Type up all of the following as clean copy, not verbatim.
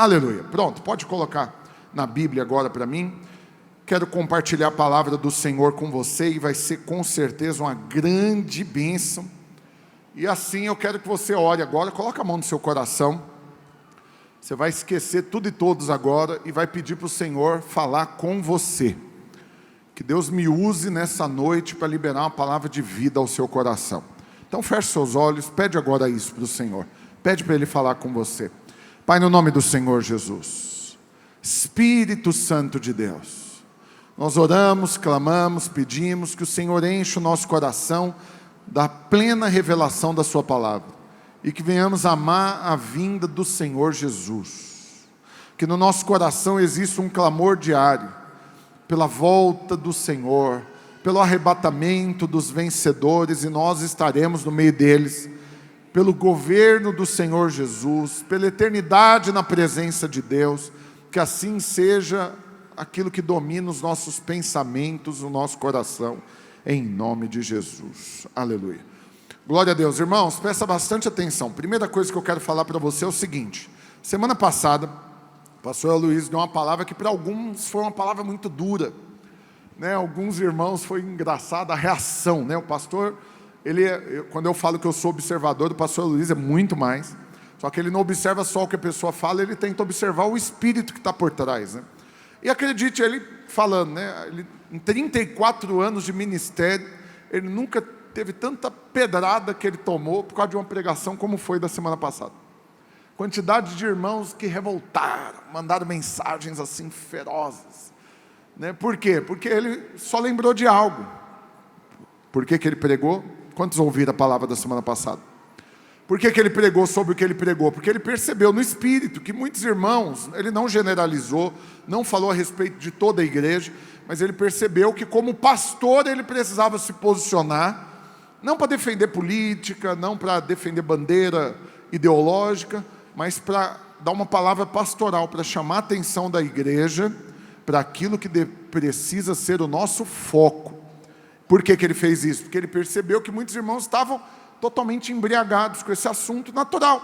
Aleluia. Pronto, pode colocar na Bíblia agora para mim. Quero compartilhar a palavra do Senhor com você e vai ser com certeza uma grande bênção. E assim eu quero que você ore agora, coloca a mão no seu coração. Você vai esquecer tudo e todos agora e vai pedir para o Senhor falar com você. Que Deus me use nessa noite para liberar uma palavra de vida ao seu coração. Então feche seus olhos, pede agora isso para o Senhor. Pede para Ele falar com você. Pai, no nome do Senhor Jesus, Espírito Santo de Deus, nós oramos, clamamos, pedimos que o Senhor enche o nosso coração da plena revelação da sua palavra. E que venhamos amar a vinda do Senhor Jesus. Que no nosso coração exista um clamor diário pela volta do Senhor, pelo arrebatamento dos vencedores, e nós estaremos no meio deles, pelo governo do Senhor Jesus, pela eternidade na presença de Deus. Que assim seja aquilo que domina os nossos pensamentos, o nosso coração, em nome de Jesus. Aleluia. Glória a Deus. Irmãos, presta bastante atenção. Primeira coisa que eu quero falar para você é o seguinte. Semana passada, o pastor Luiz deu uma palavra que para alguns foi uma palavra muito dura, né? Alguns irmãos foi engraçada a reação, né? O pastor, quando eu falo que eu sou observador, o pastor Luiz é muito mais. Só que ele não observa só o que a pessoa fala, ele tenta observar o espírito que está por trás, né? E acredite, ele falando, né? Ele, em 34 anos de ministério, ele nunca teve tanta pedrada que ele tomou por causa de uma pregação como foi da semana passada. Quantidade de irmãos que revoltaram, mandaram mensagens assim ferozes, né? Por quê? Porque ele só lembrou de algo. Por que ele pregou? Quantos ouviram a palavra da semana passada? Por que ele pregou sobre o que ele pregou? Porque ele percebeu no Espírito que muitos irmãos, ele não generalizou, não falou a respeito de toda a igreja, mas ele percebeu que como pastor ele precisava se posicionar, não para defender política, não para defender bandeira ideológica, mas para dar uma palavra pastoral, para chamar a atenção da igreja para aquilo que precisa ser o nosso foco. Por que ele fez isso? Porque ele percebeu que muitos irmãos estavam totalmente embriagados com esse assunto natural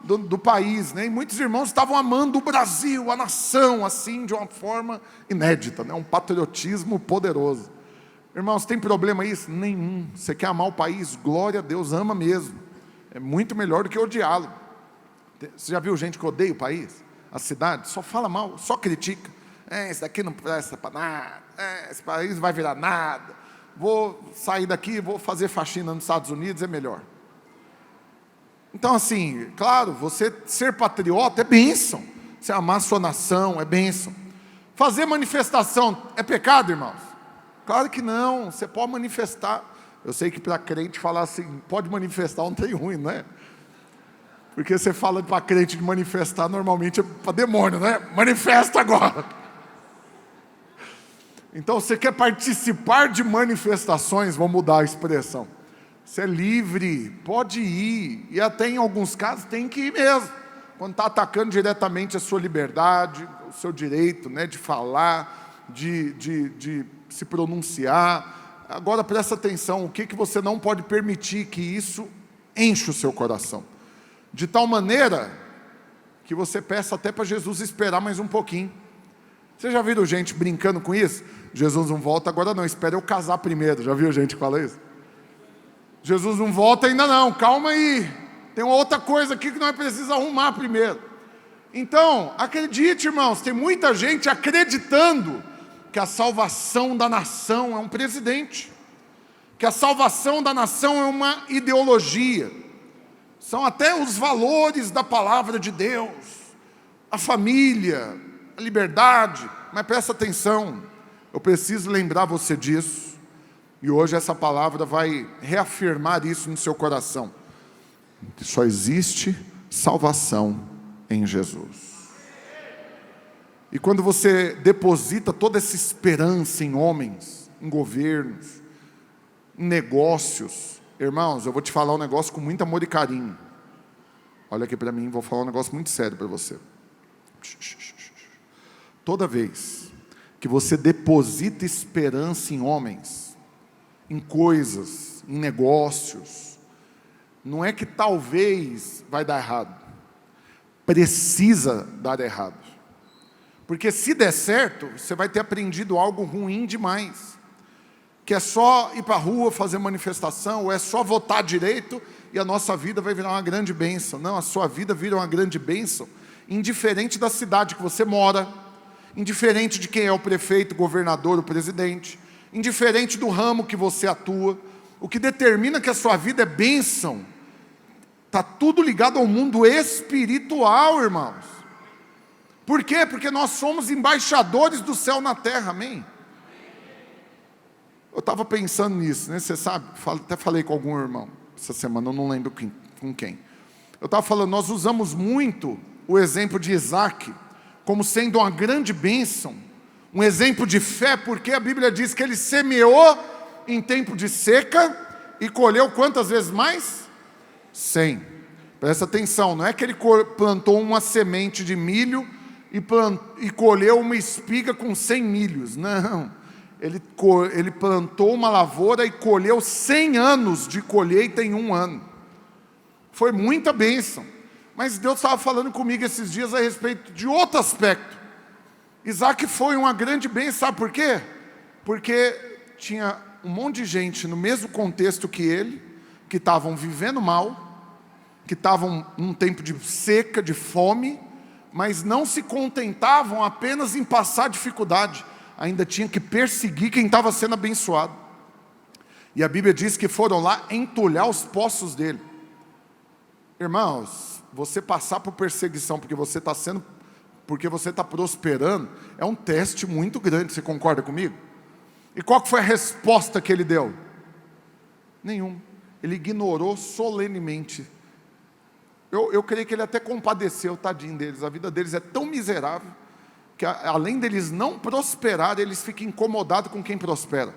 do país, né? E muitos irmãos estavam amando o Brasil, a nação, assim, de uma forma inédita, né? Um patriotismo poderoso. Irmãos, tem problema isso? Nenhum. Você quer amar o país? Glória a Deus, ama mesmo. É muito melhor do que odiá-lo. Você já viu gente que odeia o país? A cidade? Só fala mal, só critica. Esse daqui não presta para nada. Esse país não vai virar nada. Vou sair daqui, vou fazer faxina nos Estados Unidos, é melhor. Então assim, claro, você ser patriota é bênção. Você amar a sua nação é bênção. Fazer manifestação é pecado, irmãos? Claro que não, você pode manifestar. Eu sei que para crente falar assim, pode manifestar, não tem ruim, não é? Porque você fala para crente de manifestar, normalmente é para demônio, né? Manifesta agora. Então você quer participar de manifestações, vou mudar a expressão. Você é livre, pode ir, e até em alguns casos tem que ir mesmo. Quando está atacando diretamente a sua liberdade, o seu direito, né, de falar, de se pronunciar. Agora presta atenção, o que você não pode permitir que isso enche o seu coração. De tal maneira que você peça até para Jesus esperar mais um pouquinho. Você já viu gente brincando com isso? Jesus não volta agora não, espera eu casar primeiro. Já viu gente que fala isso? Jesus não volta ainda não, calma aí. Tem uma outra coisa aqui que nós precisamos arrumar primeiro. Então, acredite, irmãos, tem muita gente acreditando que a salvação da nação é um presidente, que a salvação da nação é uma ideologia, são até os valores da palavra de Deus, a família, a liberdade. Mas presta atenção, eu preciso lembrar você disso, e hoje essa palavra vai reafirmar isso no seu coração, que só existe salvação em Jesus. E quando você deposita toda essa esperança em homens, em governos, em negócios, irmãos, eu vou te falar um negócio com muito amor e carinho. Olha aqui para mim, vou falar um negócio muito sério para você. Toda vez que você deposita esperança em homens, em coisas, em negócios, não é que talvez vai dar errado. precisa dar errado. Porque se der certo, você vai ter aprendido algo ruim demais. Que é só ir para a rua fazer manifestação, ou é só votar direito e a nossa vida vai virar uma grande bênção. Não, a sua vida vira uma grande bênção, indiferente da cidade que você mora, indiferente de quem é o prefeito, o governador, o presidente, indiferente do ramo que você atua. O que determina que a sua vida é bênção, está tudo ligado ao mundo espiritual, irmãos. Por quê? Porque nós somos embaixadores do céu na terra, amém? Eu estava pensando nisso, né? Você sabe, até falei com algum irmão essa semana, eu não lembro com quem. Eu estava falando, nós usamos muito o exemplo de Isaac como sendo uma grande bênção, um exemplo de fé, porque a Bíblia diz que ele semeou em tempo de seca e colheu quantas vezes mais? 100. Presta atenção, não é que ele plantou uma semente de milho e colheu uma espiga com 100 milhos, não. Ele plantou uma lavoura e colheu 100 anos de colheita em um ano. Foi muita bênção. Mas Deus estava falando comigo esses dias a respeito de outro aspecto. Isaac foi uma grande bênção, sabe por quê? Porque tinha um monte de gente no mesmo contexto que ele, que estavam vivendo mal, que estavam num tempo de seca, de fome, mas não se contentavam apenas em passar dificuldade, ainda tinha que perseguir quem estava sendo abençoado. E a Bíblia diz que foram lá entulhar os poços dele. Irmãos, você passar por perseguição porque você está prosperando, é um teste muito grande, você concorda comigo? E qual que foi a resposta que ele deu? Nenhum. Ele ignorou solenemente. Eu creio que ele até compadeceu, tadinho deles. A vida deles é tão miserável que além deles não prosperar, eles ficam incomodados com quem prospera.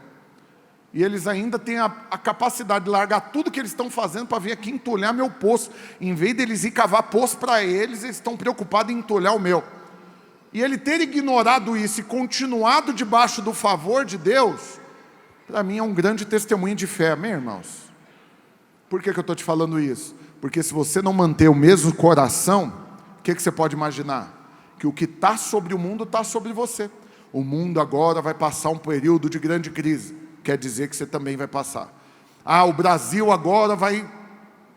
E eles ainda têm a capacidade de largar tudo que eles estão fazendo para vir aqui entulhar meu poço. Em vez deles ir cavar poço para eles estão preocupados em entulhar o meu. E ele ter ignorado isso e continuado debaixo do favor de Deus, para mim é um grande testemunho de fé, amém, irmãos? Por que eu estou te falando isso? Porque se você não manter o mesmo coração, o que você pode imaginar? Que o que está sobre o mundo está sobre você. O mundo agora vai passar um período de grande crise, quer dizer que você também vai passar. O Brasil agora vai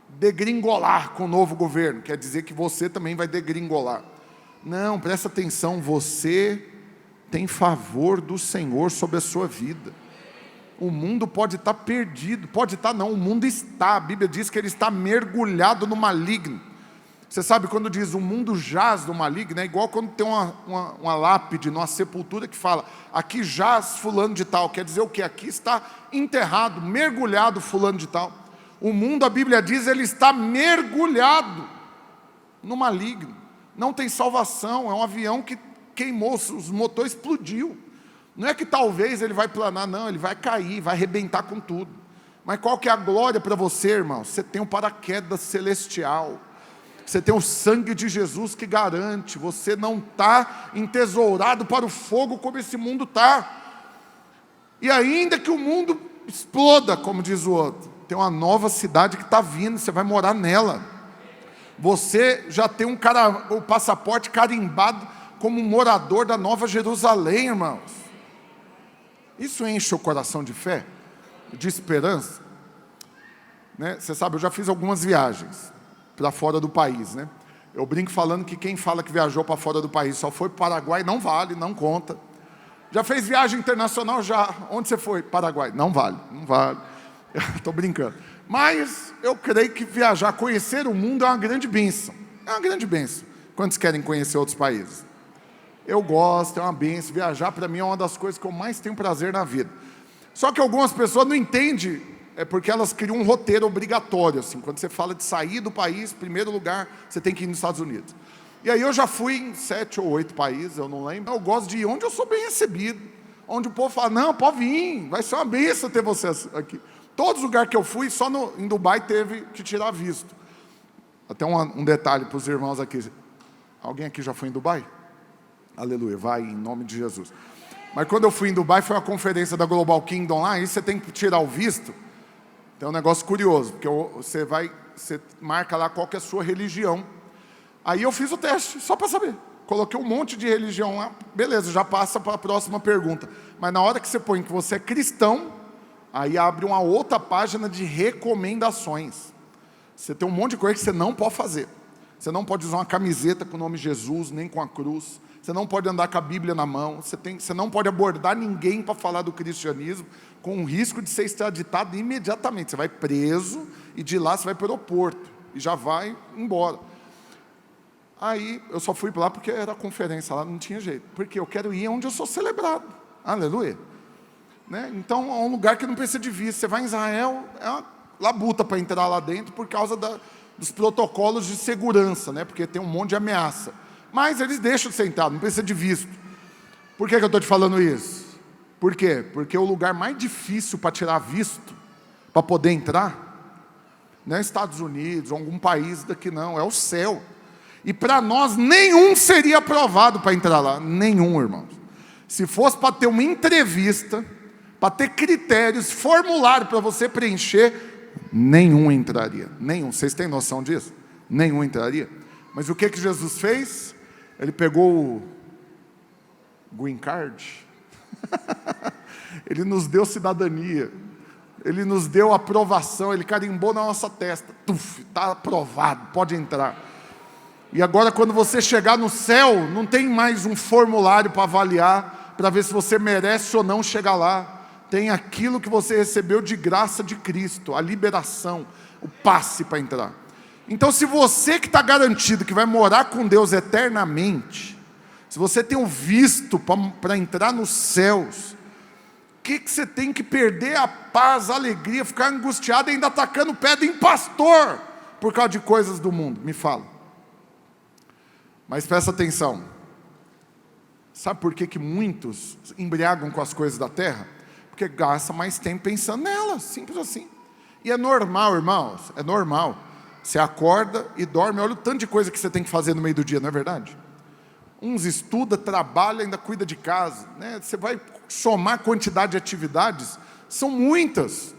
degringolar com o novo governo, quer dizer que você também vai degringolar. Não, presta atenção, você tem favor do Senhor sobre a sua vida. O mundo pode estar perdido, pode estar não, o mundo está, a Bíblia diz que ele está mergulhado no maligno. Você sabe quando diz o mundo jaz no maligno, é igual quando tem uma lápide numa sepultura que fala, aqui jaz fulano de tal, quer dizer o quê? Aqui está enterrado, mergulhado fulano de tal. O mundo, a Bíblia diz, ele está mergulhado no maligno, não tem salvação, é um avião que queimou, os motores explodiu. Não é que talvez ele vai planar, não, ele vai cair, vai arrebentar com tudo. Mas qual que é a glória para você, irmão? Você tem um paraquedas celestial. Você tem o sangue de Jesus que garante. Você não está entesourado para o fogo como esse mundo está. E ainda que o mundo exploda, como diz o outro, tem uma nova cidade que está vindo, você vai morar nela. Você já tem o passaporte carimbado como morador da Nova Jerusalém, irmãos. Isso enche o coração de fé, de esperança, né? Você sabe, eu já fiz algumas viagens para fora do país, né? Eu brinco falando que quem fala que viajou para fora do país só foi para o Paraguai, não vale, não conta. Já fez viagem internacional? Já. Onde você foi? Paraguai. Não vale, não vale. Estou brincando. Mas eu creio que viajar, conhecer o mundo é uma grande bênção. É uma grande bênção. Quantos querem conhecer outros países? Eu gosto, é uma bênção. Viajar para mim é uma das coisas que eu mais tenho prazer na vida. Só que algumas pessoas não entendem, é porque elas criam um roteiro obrigatório. Assim, quando você fala de sair do país, primeiro lugar, você tem que ir nos Estados Unidos. E aí eu já fui em 7 ou 8 países, eu não lembro. Eu gosto de ir onde eu sou bem recebido. Onde o povo fala, não, pode vir, vai ser uma bênção ter você aqui. Todos os lugares que eu fui, só em Dubai teve que tirar visto. Até um detalhe para os irmãos aqui. Alguém aqui já foi em Dubai? Aleluia, vai em nome de Jesus. Mas quando eu fui em Dubai, foi uma conferência da Global Kingdom lá, aí você tem que tirar o visto. Tem um negócio curioso, porque você marca lá qual que é a sua religião. Aí eu fiz o teste, só para saber. Coloquei um monte de religião lá, beleza, já passa para a próxima pergunta. Mas na hora que você põe que você é cristão, aí abre uma outra página de recomendações. Você tem um monte de coisa que você não pode fazer. Você não pode usar uma camiseta com o nome Jesus, nem com a cruz. Você não pode andar com a Bíblia na mão. Você não pode abordar ninguém para falar do cristianismo, com o risco de ser extraditado imediatamente. Você vai preso e de lá você vai para o aeroporto e já vai embora. Aí eu só fui para lá porque era conferência lá, não tinha jeito. Porque eu quero ir onde eu sou celebrado. Aleluia. Né? Então é um lugar que não precisa de visto. Você vai em Israel, é uma labuta para entrar lá dentro por causa dos protocolos de segurança, né? Porque tem um monte de ameaça. Mas eles deixam de ser entrado, não precisa de visto. Por que eu estou te falando isso? Por quê? Porque o lugar mais difícil para tirar visto, para poder entrar, não é Estados Unidos, ou algum país daqui não, é o céu. E para nós nenhum seria aprovado para entrar lá, nenhum, irmãos. Se fosse para ter uma entrevista, para ter critérios, formulário para você preencher, nenhum entraria, nenhum. Vocês têm noção disso? Nenhum entraria. Mas o que Jesus fez? Ele pegou o green card, ele nos deu cidadania, ele nos deu aprovação, ele carimbou na nossa testa, está aprovado, pode entrar. E agora quando você chegar no céu, não tem mais um formulário para avaliar, para ver se você merece ou não chegar lá. Tem aquilo que você recebeu de graça de Cristo, a liberação, o passe para entrar. Então se você que está garantido que vai morar com Deus eternamente, se você tem um visto para entrar nos céus, o que você tem que perder a paz, a alegria, ficar angustiado e ainda atacando pedra em pastor, por causa de coisas do mundo? Me fala. Mas presta atenção, sabe por que muitos embriagam com as coisas da terra? Porque gasta mais tempo pensando nelas, simples assim. E é normal, irmãos, é normal. Você acorda e dorme, olha o tanto de coisa que você tem que fazer no meio do dia, não é verdade? Uns estuda, trabalha, ainda cuida de casa, né? Você vai somar a quantidade de atividades, são muitas.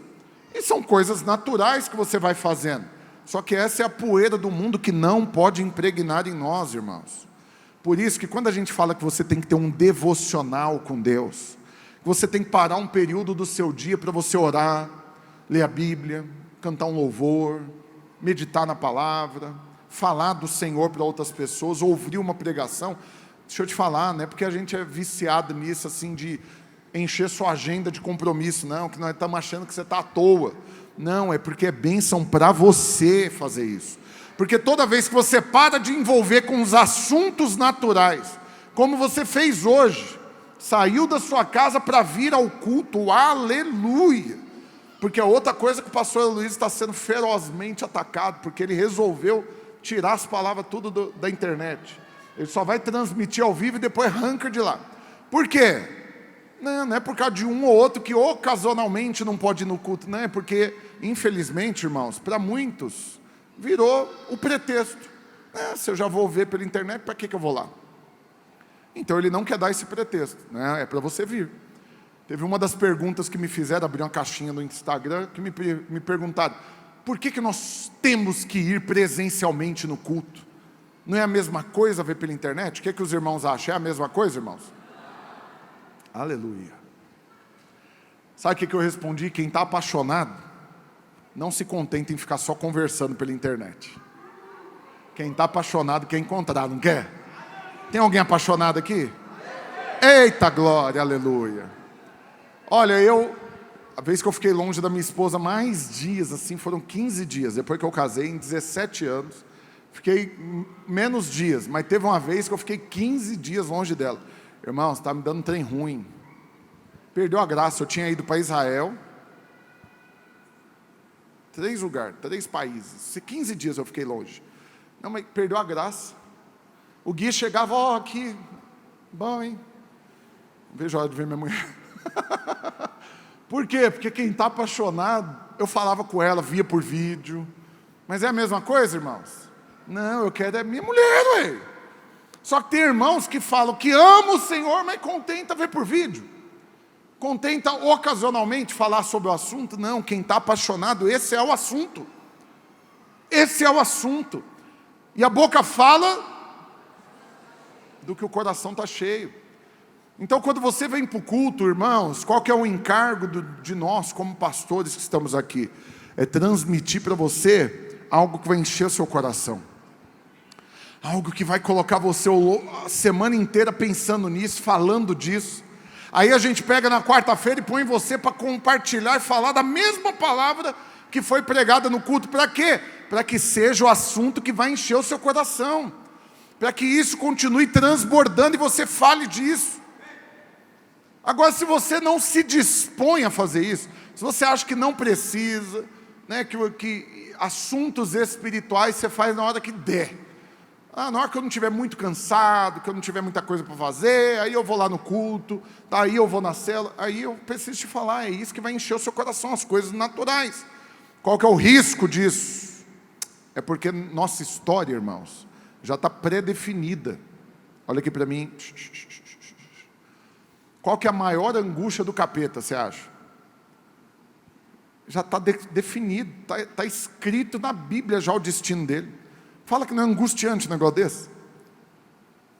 E são coisas naturais que você vai fazendo. Só que essa é a poeira do mundo que não pode impregnar em nós, irmãos. Por isso que quando a gente fala que você tem que ter um devocional com Deus, você tem que parar um período do seu dia para você orar, ler a Bíblia, cantar um louvor, meditar na palavra, falar do Senhor para outras pessoas, ouvir uma pregação. Deixa eu te falar, não é porque a gente é viciado nisso, assim, de encher sua agenda de compromisso, não, que nós estamos achando que você está à toa. Não, é porque é bênção para você fazer isso. Porque toda vez que você para de envolver com os assuntos naturais, como você fez hoje, saiu da sua casa para vir ao culto, aleluia. Porque é outra coisa que o pastor Luiz está sendo ferozmente atacado, porque ele resolveu tirar as palavras tudo da internet. Ele só vai transmitir ao vivo e depois arranca de lá. Por quê? Não é por causa de um ou outro que ocasionalmente não pode ir no culto. Não, é porque, infelizmente, irmãos, para muitos, virou o pretexto. Se eu já vou ver pela internet, para que eu vou lá? Então ele não quer dar esse pretexto, né? É para você vir. Teve uma das perguntas que me fizeram, abri uma caixinha no Instagram, que me perguntaram, por que nós temos que ir presencialmente no culto? Não é a mesma coisa ver pela internet? O que os irmãos acham? É a mesma coisa, irmãos? Aleluia. Sabe o que eu respondi? Quem está apaixonado, não se contenta em ficar só conversando pela internet. Quem está apaixonado quer encontrar, não quer? Tem alguém apaixonado aqui? Eita glória, aleluia. Olha, a vez que eu fiquei longe da minha esposa mais dias, assim, foram 15 dias, depois que eu casei, em 17 anos, fiquei menos dias, mas teve uma vez que eu fiquei 15 dias longe dela. Irmãos, está me dando um trem ruim. Perdeu a graça, eu tinha ido para Israel, 3 lugares, 3 países, 15 dias eu fiquei longe. Não, mas perdeu a graça. O guia chegava, aqui, bom, hein? Não vejo a hora de ver minha mulher. Por quê? Porque quem está apaixonado, eu falava com ela, via por vídeo. Mas é a mesma coisa, irmãos? Não, eu quero é minha mulher, ué. Só que tem irmãos que falam que amam o Senhor, mas contenta ver por vídeo. Contenta ocasionalmente falar sobre o assunto. Não, quem está apaixonado, esse é o assunto. Esse é o assunto. E a boca fala do que o coração está cheio. Então, quando você vem para o culto, irmãos, qual que é o encargo de nós, como pastores que estamos aqui? É transmitir para você algo que vai encher o seu coração. Algo que vai colocar você a semana inteira pensando nisso, falando disso. Aí a gente pega na quarta-feira e põe você para compartilhar e falar da mesma palavra que foi pregada no culto. Para quê? Para que seja o assunto que vai encher o seu coração. Para que isso continue transbordando e você fale disso. Agora, se você não se dispõe a fazer isso, se você acha que não precisa, né, que assuntos espirituais você faz na hora que der. Na hora que eu não estiver muito cansado, que eu não tiver muita coisa para fazer, aí eu vou lá no culto, aí eu vou na célula, aí eu preciso te falar, é isso que vai encher o seu coração, as coisas naturais. Qual que é o risco disso? É porque nossa história, irmãos, já está pré-definida. Olha aqui para mim. Qual que é a maior angústia do capeta, você acha? Já está definido, está escrito na Bíblia já o destino dele. Fala que não é angustiante um negócio desse.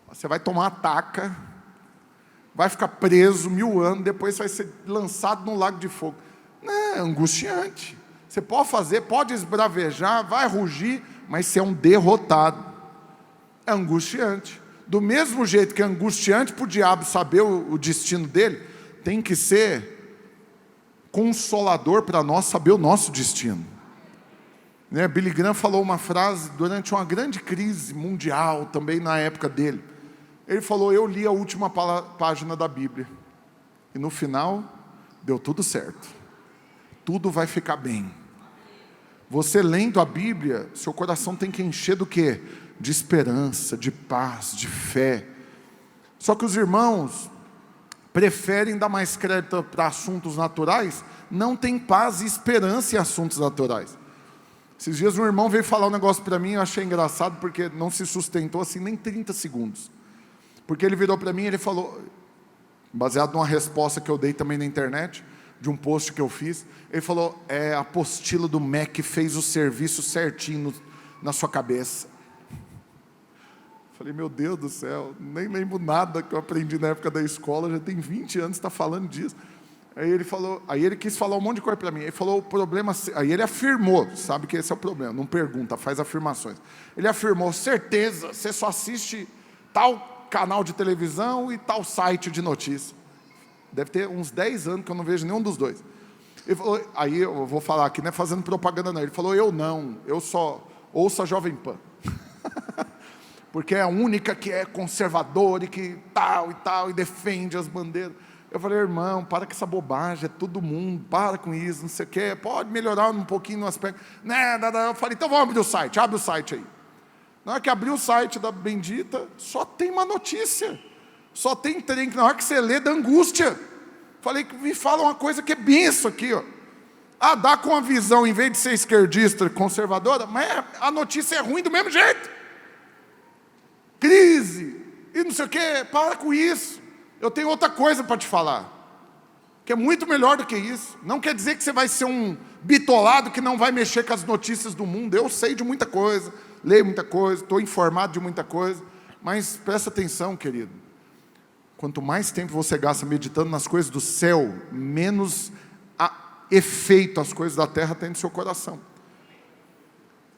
Você vai tomar uma taca, vai ficar preso 1000 anos, depois vai ser lançado no lago de fogo. Não, é angustiante. Você pode fazer, pode esbravejar, vai rugir, mas você é um derrotado. É angustiante. Do mesmo jeito que é angustiante para o diabo saber o destino dele, tem que ser consolador para nós saber o nosso destino. Né? Billy Graham falou uma frase durante uma grande crise mundial, também na época dele. Ele falou, eu li a última página da Bíblia, e no final, deu tudo certo. Tudo vai ficar bem. Você lendo a Bíblia, seu coração tem que encher do quê? De esperança, de paz, de fé. Só que os irmãos preferem dar mais crédito para assuntos naturais, não tem paz e esperança em assuntos naturais. Esses dias um irmão veio falar um negócio para mim, eu achei engraçado, porque não se sustentou assim nem 30 segundos. Porque ele virou para mim e ele falou, baseado numa resposta que eu dei também na internet, de um post que eu fiz, ele falou, a apostila do MEC fez o serviço certinho na sua cabeça. Falei, meu Deus do céu, nem lembro nada que eu aprendi na época da escola, já tem 20 anos que está falando disso. Aí ele quis falar um monte de coisa para mim. Ele falou, o problema... Aí ele afirmou, sabe que esse é o problema, não pergunta, faz afirmações. Ele afirmou, certeza, você só assiste tal canal de televisão e tal site de notícia. Deve ter uns 10 anos que eu não vejo nenhum dos dois. Ele falou, aí eu vou falar aqui, não é fazendo propaganda não. Ele falou, eu só ouço a Jovem Pan. Porque é a única que é conservadora e que tal, e defende as bandeiras. Eu falei, irmão, para com essa bobagem, é todo mundo, para com isso, não sei o quê, pode melhorar um pouquinho no aspecto. Eu falei, então vamos abrir o site, abre o site aí. Na hora que abriu o site da bendita, só tem uma notícia, só tem trem, na hora que você lê, da angústia. Falei, me fala uma coisa que é bem isso aqui, ó. Dá com a visão, em vez de ser esquerdista, conservadora, mas a notícia é ruim do mesmo jeito. Crise, e não sei o quê, para com isso. Eu tenho outra coisa para te falar, que é muito melhor do que isso. Não quer dizer que você vai ser um bitolado que não vai mexer com as notícias do mundo. Eu sei de muita coisa, leio muita coisa, estou informado de muita coisa, mas presta atenção, querido. Quanto mais tempo você gasta meditando nas coisas do céu, menos efeito as coisas da terra têm no seu coração.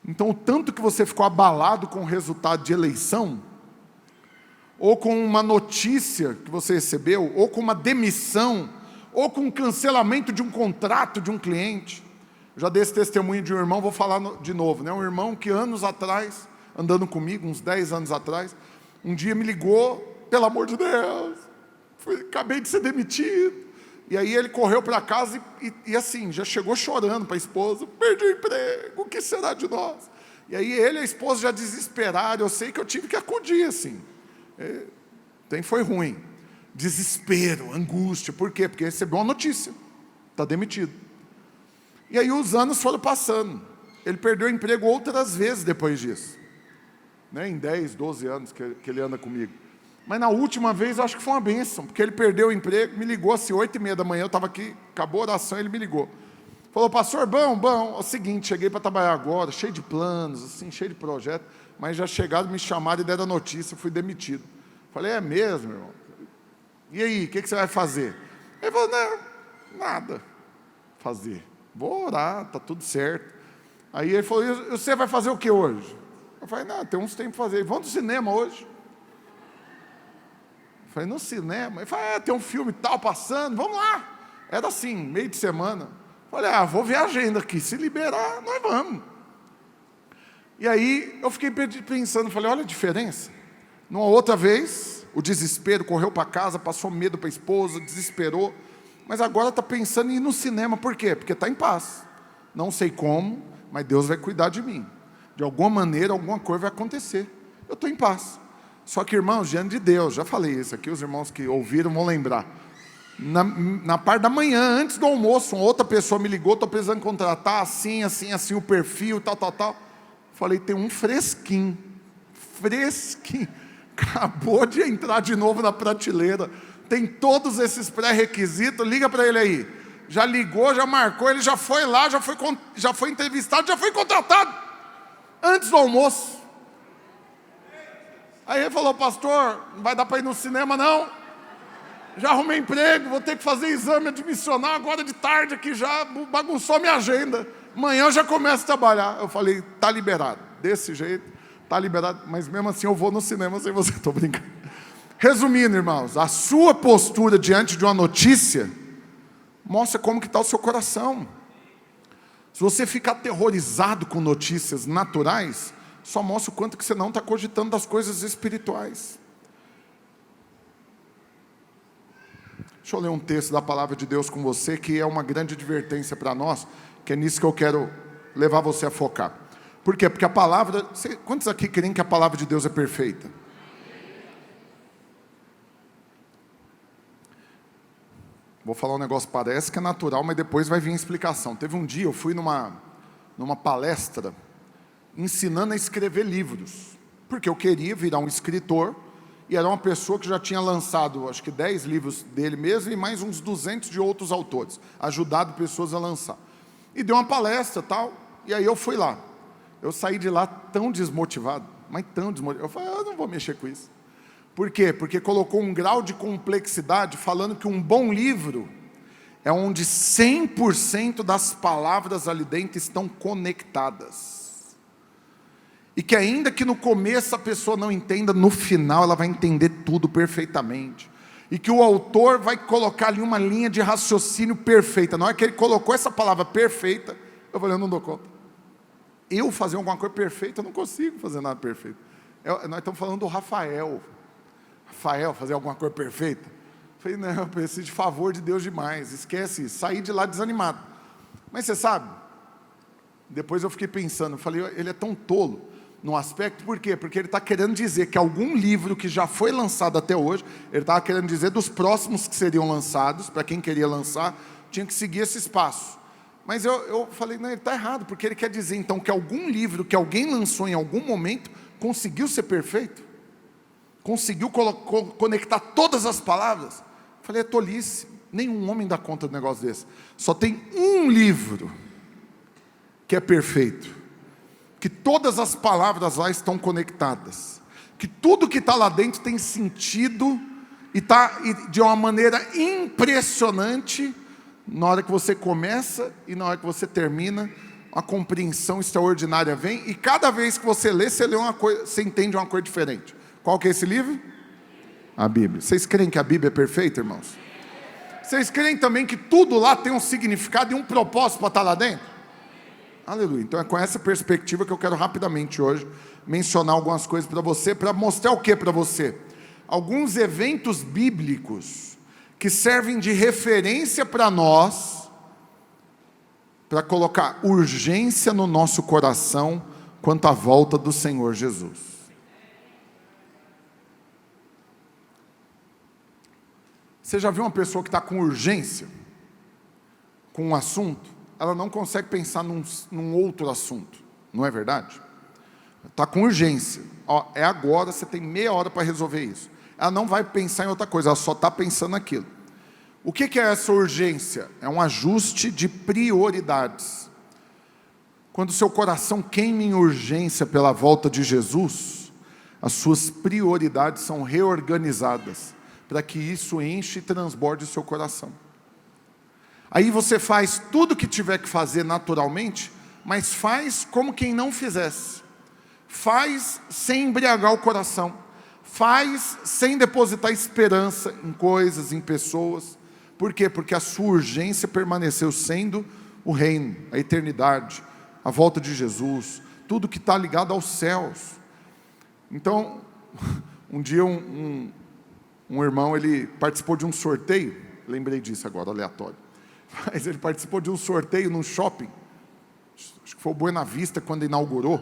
Então, o tanto que você ficou abalado com o resultado de eleição, ou com uma notícia que você recebeu, ou com uma demissão, ou com um cancelamento de um contrato de um cliente. Eu já dei esse testemunho de um irmão, vou falar de novo, né? Um irmão que anos atrás, andando comigo, uns 10 anos atrás, um dia me ligou, pelo amor de Deus, acabei de ser demitido. E aí ele correu para casa e assim, já chegou chorando para a esposa, perdi o emprego, o que será de nós? E aí ele e a esposa já desesperaram, eu sei que eu tive que acudir assim. Foi ruim, desespero, angústia, por quê? Porque recebeu uma notícia, está demitido. E aí os anos foram passando, ele perdeu o emprego outras vezes depois disso, né? Em 10, 12 anos que ele anda comigo. Mas na última vez eu acho que foi uma bênção, porque ele perdeu o emprego, me ligou assim 8h30 da manhã, eu estava aqui, acabou a oração, ele me ligou. Falou, pastor, bom, é o seguinte, cheguei para trabalhar agora, cheio de planos, assim, cheio de projetos. mas já chegaram, me chamaram e deram a notícia, fui demitido. Falei, é mesmo, irmão? E aí, o que você vai fazer? Ele falou, não, nada fazer. Vou orar, está tudo certo. Aí ele falou, e você vai fazer o que hoje? Eu falei, não, tem uns tempos para fazer. Vamos no cinema hoje? Eu falei, no cinema? Ele falou, tem um filme tal passando, vamos lá. Era assim, meio de semana. Eu falei, vou ver a agenda aqui, se liberar, nós vamos. E aí eu fiquei pensando, falei, olha a diferença. Numa outra vez, o desespero, correu para casa, passou medo para a esposa, desesperou. Mas agora está pensando em ir no cinema, por quê? Porque está em paz. Não sei como, mas Deus vai cuidar de mim. De alguma maneira, alguma coisa vai acontecer. Eu estou em paz. Só que, irmãos, diante de Deus, já falei isso aqui, os irmãos que ouviram vão lembrar. Na parte da manhã, antes do almoço, uma outra pessoa me ligou, estou precisando contratar assim, o perfil, tal. Falei, tem um fresquinho. Acabou de entrar de novo na prateleira. Tem todos esses pré-requisitos, liga para ele aí. Já ligou, já marcou, ele já foi lá, já foi entrevistado, já foi contratado. Antes do almoço. Aí ele falou, pastor, não vai dar para ir no cinema não. Já arrumei emprego, vou ter que fazer exame admissional agora de tarde aqui, já bagunçou minha agenda. Amanhã eu já começo a trabalhar. Eu falei, tá liberado, desse jeito, tá liberado. Mas mesmo assim eu vou no cinema sem você, estou brincando. Resumindo, irmãos, a sua postura diante de uma notícia mostra como que está o seu coração. Se você ficar aterrorizado com notícias naturais, só mostra o quanto que você não está cogitando das coisas espirituais. Deixa eu ler um texto da palavra de Deus com você, que é uma grande advertência para nós, que é nisso que eu quero levar você a focar. Por quê? Porque a palavra... Quantos aqui creem que a palavra de Deus é perfeita? Vou falar um negócio, parece que é natural, mas depois vai vir a explicação. Teve um dia, eu fui numa palestra, ensinando a escrever livros, porque eu queria virar um escritor, e era uma pessoa que já tinha lançado, acho que 10 livros dele mesmo, e mais uns 200 de outros autores, ajudado pessoas a lançar. E deu uma palestra e tal, e aí eu fui lá. Eu saí de lá tão desmotivado, mas tão desmotivado. Eu falei, eu não vou mexer com isso. Por quê? Porque colocou um grau de complexidade, falando que um bom livro é onde 100% das palavras ali dentro estão conectadas. E que ainda que no começo a pessoa não entenda, no final ela vai entender tudo perfeitamente. E que o autor vai colocar ali uma linha de raciocínio perfeita. Na hora que ele colocou essa palavra perfeita, eu falei, eu não dou conta. Eu fazer alguma coisa perfeita, eu não consigo fazer nada perfeito. Nós estamos falando do Rafael, fazer alguma coisa perfeita. Eu falei, não, eu preciso de favor de Deus demais, esquece isso, saí de lá desanimado. Mas você sabe, depois eu fiquei pensando, eu falei, ele é tão tolo, no aspecto, por quê? Porque ele está querendo dizer que algum livro que já foi lançado até hoje, ele estava querendo dizer dos próximos que seriam lançados, para quem queria lançar, tinha que seguir esse espaço. Mas eu falei, não, ele está errado, porque ele quer dizer então que algum livro que alguém lançou em algum momento, conseguiu ser perfeito? Conseguiu conectar todas as palavras? Eu falei, é tolice, nenhum homem dá conta do negócio desse. Só tem um livro que é perfeito, que todas as palavras lá estão conectadas, que tudo que está lá dentro tem sentido, e está de uma maneira impressionante, na hora que você começa e na hora que você termina, uma compreensão extraordinária vem, e cada vez que você lê uma coisa, você entende uma coisa diferente. Qual que é esse livro? A Bíblia. Vocês creem que a Bíblia é perfeita, irmãos? Vocês creem também que tudo lá tem um significado e um propósito para estar lá dentro? Aleluia. Então é com essa perspectiva que eu quero rapidamente hoje mencionar algumas coisas para você, para mostrar o que para você? Alguns eventos bíblicos que servem de referência para nós, para colocar urgência no nosso coração quanto à volta do Senhor Jesus. Você já viu uma pessoa que está com urgência com um assunto? Ela não consegue pensar num outro assunto, não é verdade? Está com urgência, é agora, você tem meia hora para resolver isso. Ela não vai pensar em outra coisa, ela só está pensando naquilo. O que é essa urgência? É um ajuste de prioridades. Quando o seu coração queima em urgência pela volta de Jesus, as suas prioridades são reorganizadas, para que isso enche e transborde o seu coração. Aí você faz tudo o que tiver que fazer naturalmente, mas faz como quem não fizesse. Faz sem embriagar o coração. Faz sem depositar esperança em coisas, em pessoas. Por quê? Porque a sua urgência permaneceu sendo o reino, a eternidade, a volta de Jesus, tudo que está ligado aos céus. Então, um dia um irmão, ele participou de um sorteio, lembrei disso agora, aleatório, mas ele participou de um sorteio num shopping, acho que foi o Buena Vista quando inaugurou,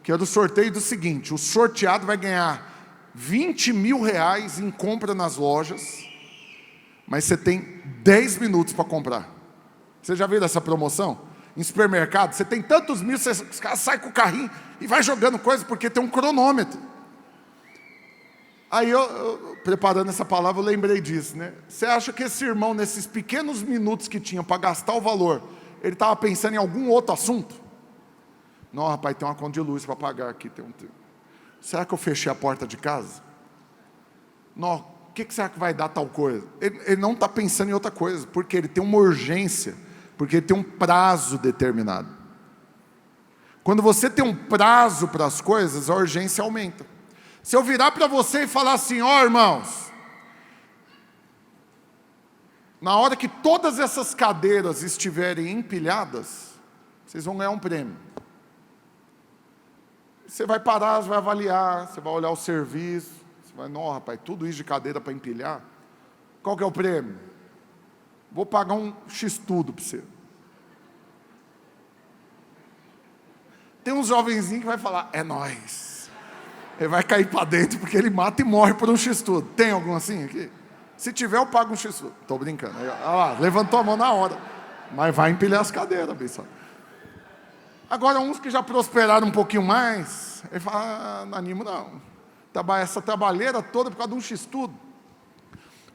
que era o sorteio do seguinte: o sorteado vai ganhar 20 mil reais em compra nas lojas, mas você tem 10 minutos para comprar. Você já viu essa promoção? Em supermercado, você tem tantos mil, você sai com o carrinho e vai jogando coisa, porque tem um cronômetro. Aí eu preparando essa palavra, eu lembrei disso, né? Você acha que esse irmão, nesses pequenos minutos que tinha para gastar o valor, ele estava pensando em algum outro assunto? Não, rapaz, tem uma conta de luz para pagar aqui. Será que eu fechei a porta de casa? Não, o que será que vai dar tal coisa? Ele não está pensando em outra coisa, porque ele tem uma urgência, porque ele tem um prazo determinado. Quando você tem um prazo para as coisas, a urgência aumenta. Se eu virar para você e falar assim: ó, irmãos, na hora que todas essas cadeiras estiverem empilhadas, vocês vão ganhar um prêmio. Você vai parar, você vai avaliar, você vai olhar o serviço, você vai, não, rapaz, tudo isso de cadeira para empilhar, qual que é o prêmio? Vou pagar um X-tudo para você. Tem uns jovenzinhos que vai falar: é nóis. Ele vai cair para dentro, porque ele mata e morre por um X-tudo. Tem algum assim aqui? Se tiver, eu pago um X-tudo. Estou brincando. Levantou a mão na hora. Mas vai empilhar as cadeiras, pessoal. Agora, uns que já prosperaram um pouquinho mais, ele fala: não animo não. Essa trabalheira toda por causa de um X-tudo.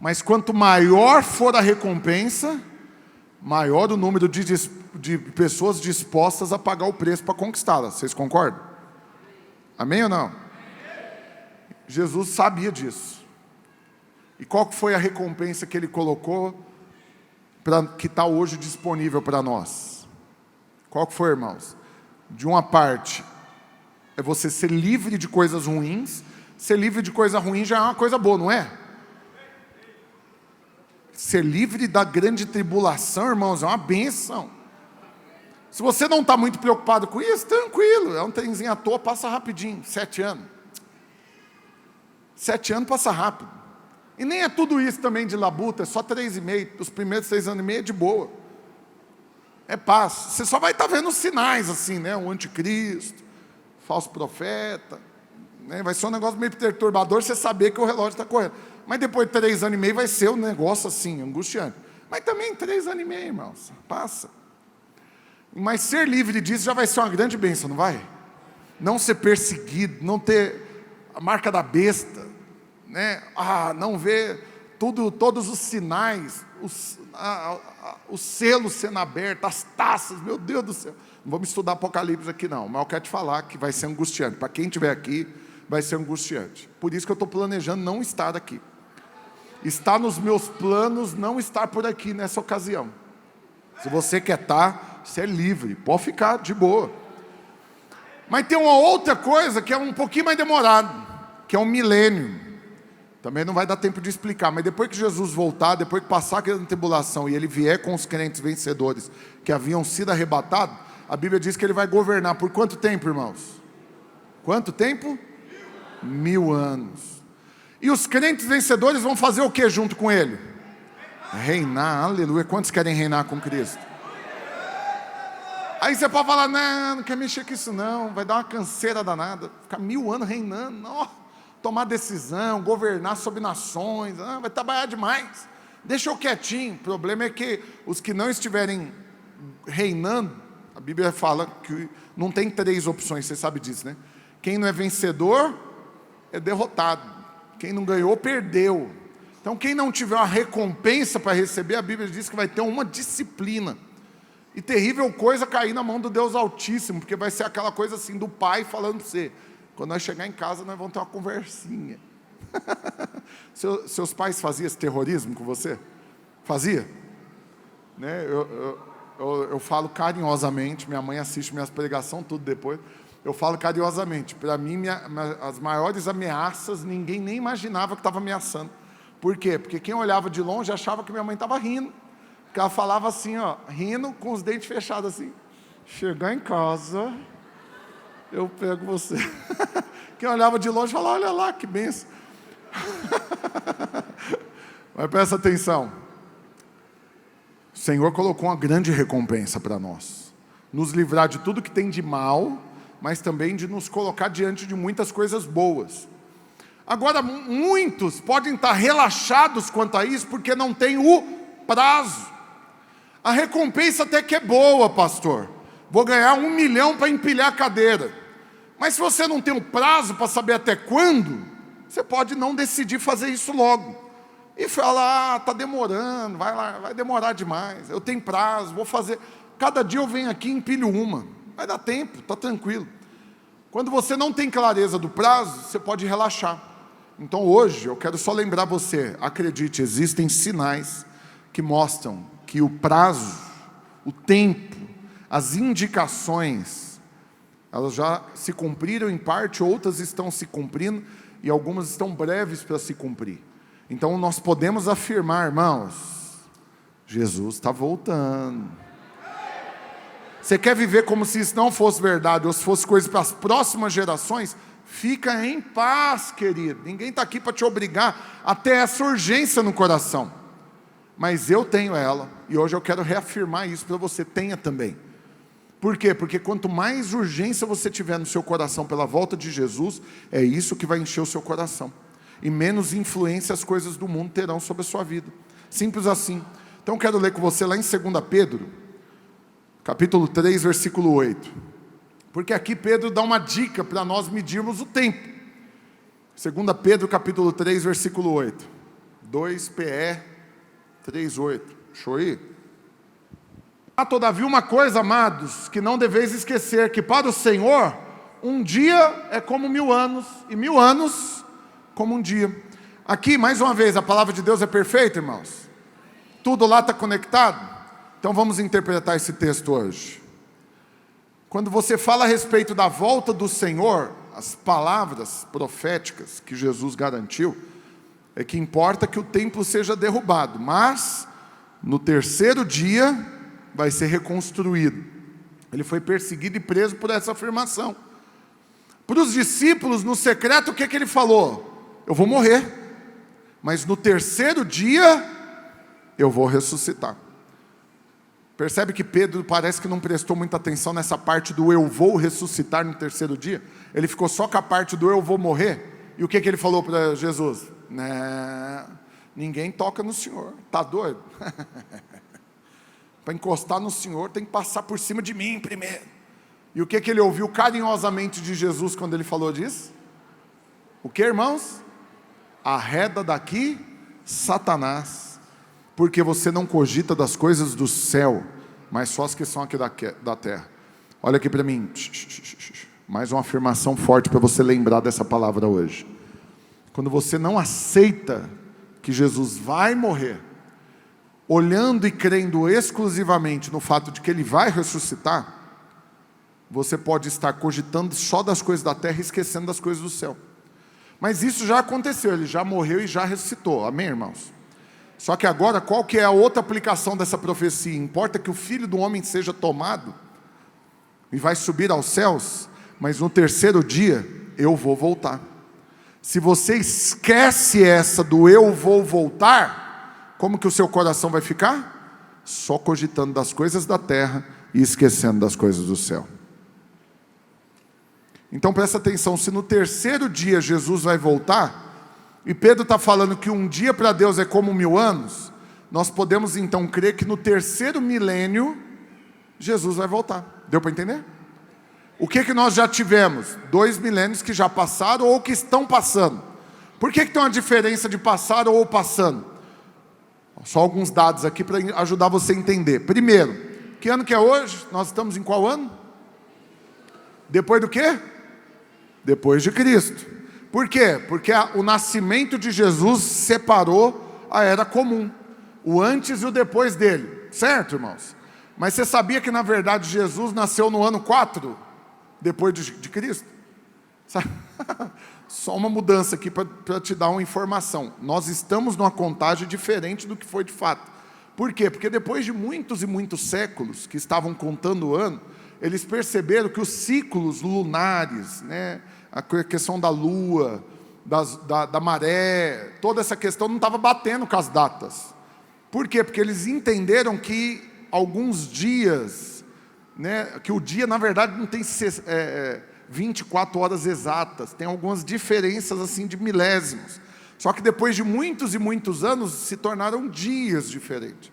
Mas quanto maior for a recompensa, maior o número de pessoas dispostas a pagar o preço para conquistá-la. Vocês concordam? Amém ou não? Jesus sabia disso. E qual foi a recompensa que ele colocou, que está hoje disponível para nós? Qual que foi, irmãos? De uma parte, é você ser livre de coisas ruins. Ser livre de coisa ruim já é uma coisa boa, não é? Ser livre da grande tribulação, irmãos, é uma bênção. Se você não está muito preocupado com isso, tranquilo, é um trenzinho à toa, passa rapidinho. 7 anos. 7 anos passa rápido. E nem é tudo isso também de labuta, é só 3,5. Os primeiros 6 anos e meio é de boa. É paz. Você só vai estar vendo os sinais assim, né? O anticristo, falso profeta, né? Vai ser um negócio meio perturbador você saber que o relógio está correndo. Mas depois de 3 anos e meio vai ser um negócio assim, angustiante. Mas também 3 anos e meio, irmãos, passa. Mas ser livre disso já vai ser uma grande bênção, não vai? Não ser perseguido, não ter a marca da besta, né? Não ver todos os sinais, os selos sendo abertos, as taças, meu Deus do céu. Não vamos estudar Apocalipse aqui não, mas eu quero te falar que vai ser angustiante. Para quem estiver aqui, vai ser angustiante. Por isso que eu estou planejando não estar aqui. Está nos meus planos não estar por aqui nessa ocasião. Se você quer estar, você é livre, pode ficar de boa. Mas tem uma outra coisa que é um pouquinho mais demorado, que é um milênio. Também não vai dar tempo de explicar, mas depois que Jesus voltar, depois que passar aquela tribulação e ele vier com os crentes vencedores que haviam sido arrebatados, a Bíblia diz que ele vai governar por quanto tempo, irmãos? Quanto tempo? 1000 anos. E os crentes vencedores vão fazer o que junto com ele? Reinar, aleluia. Quantos querem reinar com Cristo? Aí você pode falar: não quer mexer com isso não, vai dar uma canseira danada. Ficar 1000 anos reinando, tomar decisão, governar sobre nações, vai trabalhar demais. Deixa eu quietinho. O problema é que os que não estiverem reinando, a Bíblia fala que não tem 3 opções, você sabe disso, né? Quem não é vencedor é derrotado. Quem não ganhou, perdeu. Então quem não tiver uma recompensa para receber, a Bíblia diz que vai ter uma disciplina. E terrível coisa cair na mão do Deus Altíssimo, porque vai ser aquela coisa assim do pai falando para você: quando nós chegar em casa, nós vamos ter uma conversinha. Seus pais faziam esse terrorismo com você? Fazia? Né? Eu falo carinhosamente, minha mãe assiste minhas pregações, tudo depois. Eu falo carinhosamente, para mim, as maiores ameaças, ninguém nem imaginava que estava ameaçando. Por quê? Porque quem olhava de longe achava que minha mãe estava rindo. Porque ela falava assim, ó, rindo com os dentes fechados assim: chegar em casa, eu pego você. Quem olhava de longe falava: olha lá, que benção. Mas presta atenção. O Senhor colocou uma grande recompensa para nós. Nos livrar de tudo que tem de mal, mas também de nos colocar diante de muitas coisas boas. Agora, muitos podem estar relaxados quanto a isso, porque não tem o prazo. A recompensa até que é boa, pastor. Vou ganhar 1 milhão para empilhar a cadeira. Mas se você não tem o prazo para saber até quando, você pode não decidir fazer isso logo. E falar: está demorando, vai demorar demais. Eu tenho prazo, vou fazer. Cada dia eu venho aqui e empilho uma. Vai dar tempo, está tranquilo. Quando você não tem clareza do prazo, você pode relaxar. Então hoje eu quero só lembrar você, acredite, existem sinais que mostram que o prazo, o tempo, as indicações, elas já se cumpriram em parte, outras estão se cumprindo e algumas estão breves para se cumprir. Então nós podemos afirmar, irmãos, Jesus está voltando. Você quer viver como se isso não fosse verdade, ou se fosse coisa para as próximas gerações? Fica em paz, querido. Ninguém está aqui para te obrigar a ter essa urgência no coração. Mas eu tenho ela, e hoje eu quero reafirmar isso para você, tenha também. Por quê? Porque quanto mais urgência você tiver no seu coração pela volta de Jesus, é isso que vai encher o seu coração. E menos influência as coisas do mundo terão sobre a sua vida. Simples assim. Então eu quero ler com você lá em 2 Pedro, capítulo 3, versículo 8. Porque aqui Pedro dá uma dica para nós medirmos o tempo. 2 Pedro, capítulo 3, versículo 8. 2PE 3:8. Deixa eu ir. Há todavia uma coisa, amados, que não deveis esquecer, que para o Senhor, um dia é como 1000 anos, e 1000 anos como um dia. Aqui, mais uma vez, a palavra de Deus é perfeita, irmãos? Tudo lá está conectado? Então vamos interpretar esse texto hoje. Quando você fala a respeito da volta do Senhor, as palavras proféticas que Jesus garantiu, é que importa que o templo seja derrubado, mas no terceiro dia vai ser reconstruído. Ele foi perseguido e preso por essa afirmação. Para os discípulos, no secreto, o que ele falou? Eu vou morrer, mas no terceiro dia eu vou ressuscitar. Percebe que Pedro parece que não prestou muita atenção nessa parte do eu vou ressuscitar no terceiro dia? Ele ficou só com a parte do eu vou morrer. E o que ele falou para Jesus? Ninguém toca no Senhor, está doido? Para encostar no Senhor tem que passar por cima de mim primeiro. E o que ele ouviu carinhosamente de Jesus quando ele falou disso? O que, irmãos? Arreda daqui, Satanás, porque você não cogita das coisas do céu, mas só as que são aqui da terra. Olha aqui para mim, mais uma afirmação forte para você lembrar dessa palavra hoje. Quando você não aceita que Jesus vai morrer, olhando e crendo exclusivamente no fato de que Ele vai ressuscitar, você pode estar cogitando só das coisas da terra e esquecendo das coisas do céu. Mas isso já aconteceu, Ele já morreu e já ressuscitou, amém, irmãos? Só que agora, qual que é a outra aplicação dessa profecia? Importa que o Filho do Homem seja tomado e vai subir aos céus, mas no terceiro dia eu vou voltar. Se você esquece essa do eu vou voltar, como que o seu coração vai ficar? Só cogitando das coisas da terra e esquecendo das coisas do céu. Então presta atenção, se no terceiro dia Jesus vai voltar, e Pedro está falando que um dia para Deus é como 1000 anos, nós podemos então crer que no terceiro milênio, Jesus vai voltar. Deu para entender? O que nós já tivemos? 2 milênios que já passaram ou que estão passando. Por que tem uma diferença de passar ou passando? Só alguns dados aqui para ajudar você a entender. Primeiro, Que ano que é hoje? Nós estamos em qual ano? Depois do quê? Depois de Cristo. Por quê? Porque o nascimento de Jesus separou a era comum. O antes e o depois dele. Certo, irmãos? Mas você sabia que na verdade Jesus nasceu no ano 4? Depois de Cristo? Sabe? Só uma mudança aqui para te dar uma informação. Nós estamos numa contagem diferente do que foi de fato. Por quê? Porque depois de muitos e muitos séculos que estavam contando o ano, eles perceberam que os ciclos lunares, né, a questão da lua, da maré, toda essa questão não estava batendo com as datas. Por quê? Porque eles entenderam que alguns dias, né, que o dia na verdade não tem 24 horas exatas, tem algumas diferenças assim de milésimos. Só que depois de muitos e muitos anos se tornaram dias diferentes.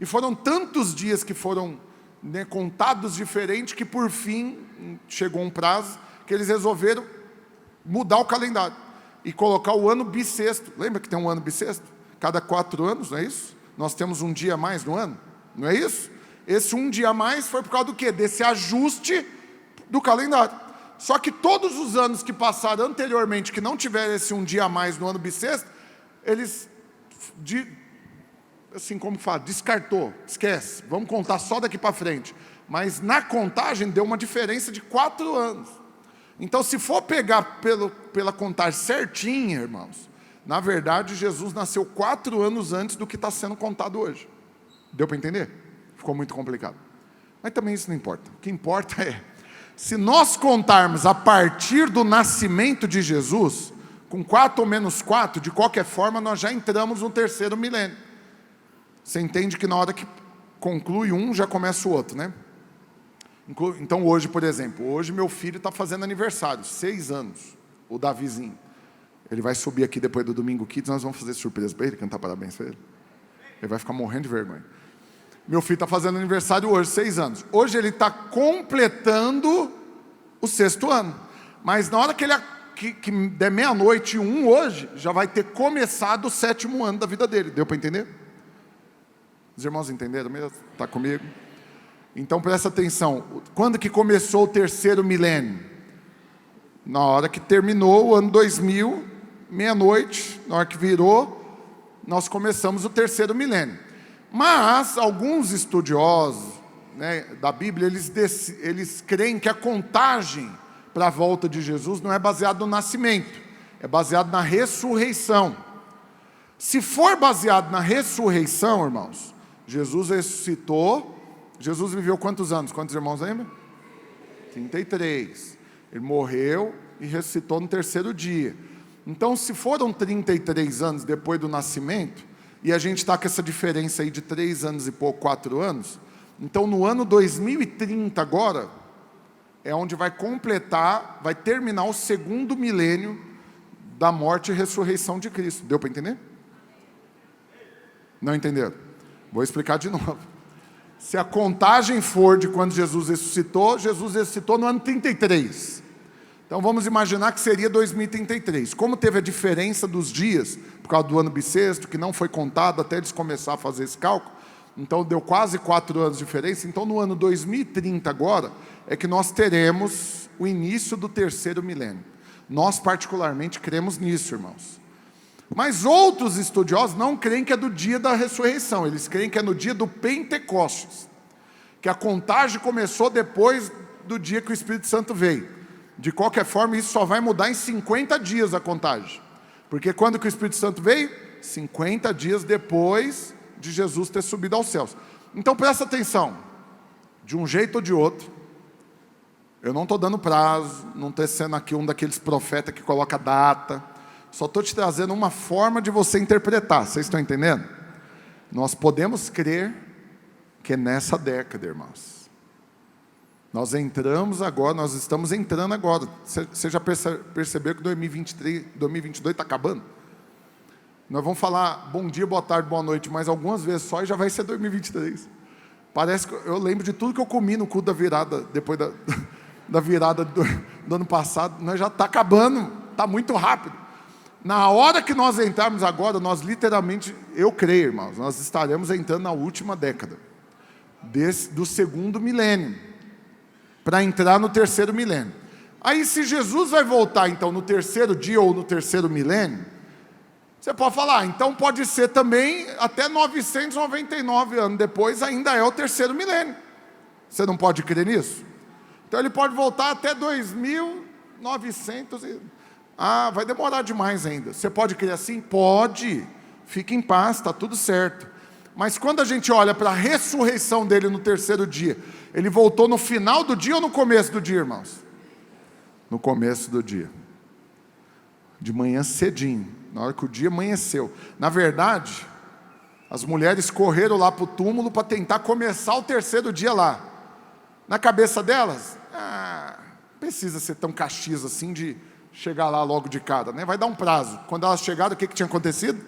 E foram tantos dias que foram, né, contados diferentes que por fim chegou um prazo que eles resolveram mudar o calendário e colocar o ano bissexto. Lembra que tem um ano bissexto? Cada 4 anos, não é isso? Nós temos um dia a mais no ano, não é isso? Esse um dia a mais foi por causa do quê? Desse ajuste do calendário. Só que todos os anos que passaram anteriormente, que não tiveram esse um dia a mais no ano bissexto, eles, assim como fala, descartou, esquece, vamos contar só daqui para frente. Mas na contagem deu uma diferença de 4 anos. Então se for pegar pela contagem certinha, irmãos, na verdade Jesus nasceu 4 anos antes do que está sendo contado hoje. Deu para entender? Ficou muito complicado. Mas também isso não importa. O que importa é, se nós contarmos a partir do nascimento de Jesus, com 4 ou menos 4, de qualquer forma, nós já entramos no 3º milênio. Você entende que na hora que conclui um, já começa o outro, né? Então hoje, por exemplo, hoje meu filho está fazendo aniversário, 6 anos, o Davizinho. Ele vai subir aqui depois do Domingo Kids, nós vamos fazer surpresa para ele, cantar parabéns para ele. Ele vai ficar morrendo de vergonha. Meu filho está fazendo aniversário hoje, 6 anos. Hoje ele está completando o 6º ano. Mas na hora que ele que der 00:01 hoje, já vai ter começado o 7º ano da vida dele. Deu para entender? Os irmãos entenderam mesmo? Está comigo? Então presta atenção. Quando que começou o 3º milênio? Na hora que terminou o ano 2000, 00:00, na hora que virou, nós começamos o 3º milênio. Mas alguns estudiosos, né, da Bíblia, eles creem que a contagem para a volta de Jesus não é baseada no nascimento, é baseado na ressurreição. Se for baseado na ressurreição, irmãos, Jesus ressuscitou. Jesus viveu quantos anos? Quantos irmãos lembram? 33. Ele morreu e ressuscitou no 3º dia. Então, se foram 33 anos depois do nascimento, e a gente está com essa diferença aí de 3 anos e pouco, 4 anos, então no ano 2030 agora, é onde vai completar, vai terminar o 2º milênio da morte e ressurreição de Cristo. Deu para entender? Não entenderam? Vou explicar de novo. Se a contagem for de quando Jesus ressuscitou no ano 33. Então vamos imaginar que seria 2033. Como teve a diferença dos dias, por causa do ano bissexto, que não foi contado até eles começarem a fazer esse cálculo, então deu quase 4 anos de diferença. Então no ano 2030 agora, é que nós teremos o início do 3º milênio. Nós particularmente cremos nisso, irmãos. Mas outros estudiosos não creem que é do dia da ressurreição, eles creem que é no dia do Pentecostes, que a contagem começou depois do dia que o Espírito Santo veio. De qualquer forma, isso só vai mudar em 50 dias a contagem. Porque quando que o Espírito Santo veio? 50 dias depois de Jesus ter subido aos céus. Então presta atenção, de um jeito ou de outro, eu não estou dando prazo, não estou sendo aqui um daqueles profetas que coloca data, só estou te trazendo uma forma de você interpretar, vocês estão entendendo? Nós podemos crer que é nessa década, irmãos. Nós estamos entrando agora. Você já percebeu que 2022 está acabando? Nós vamos falar bom dia, boa tarde, boa noite, mas algumas vezes só e já vai ser 2023. Parece que eu lembro de tudo que eu comi no culto da virada, depois da virada do ano passado. Nós já está acabando, está muito rápido. Na hora que nós entrarmos agora, nós literalmente, eu creio, irmãos, nós estaremos entrando na última década. do segundo milênio, para entrar no terceiro milênio. Aí, se Jesus vai voltar, então, no terceiro dia ou no terceiro milênio, você pode falar, então pode ser também até 999 anos depois, ainda é o terceiro milênio. Você não pode crer nisso? Então ele pode voltar até 2900 vai demorar demais ainda. Você pode crer assim? Pode. Fique em paz, está tudo certo. Mas quando a gente olha para a ressurreição dele no terceiro dia, ele voltou no final do dia ou no começo do dia, irmãos? No começo do dia. De manhã cedinho, na hora que o dia amanheceu. Na verdade, as mulheres correram lá para o túmulo para tentar começar o terceiro dia lá. Na cabeça delas, precisa ser tão caxias assim de chegar lá logo de cara, né? Vai dar um prazo. Quando elas chegaram, o que tinha acontecido?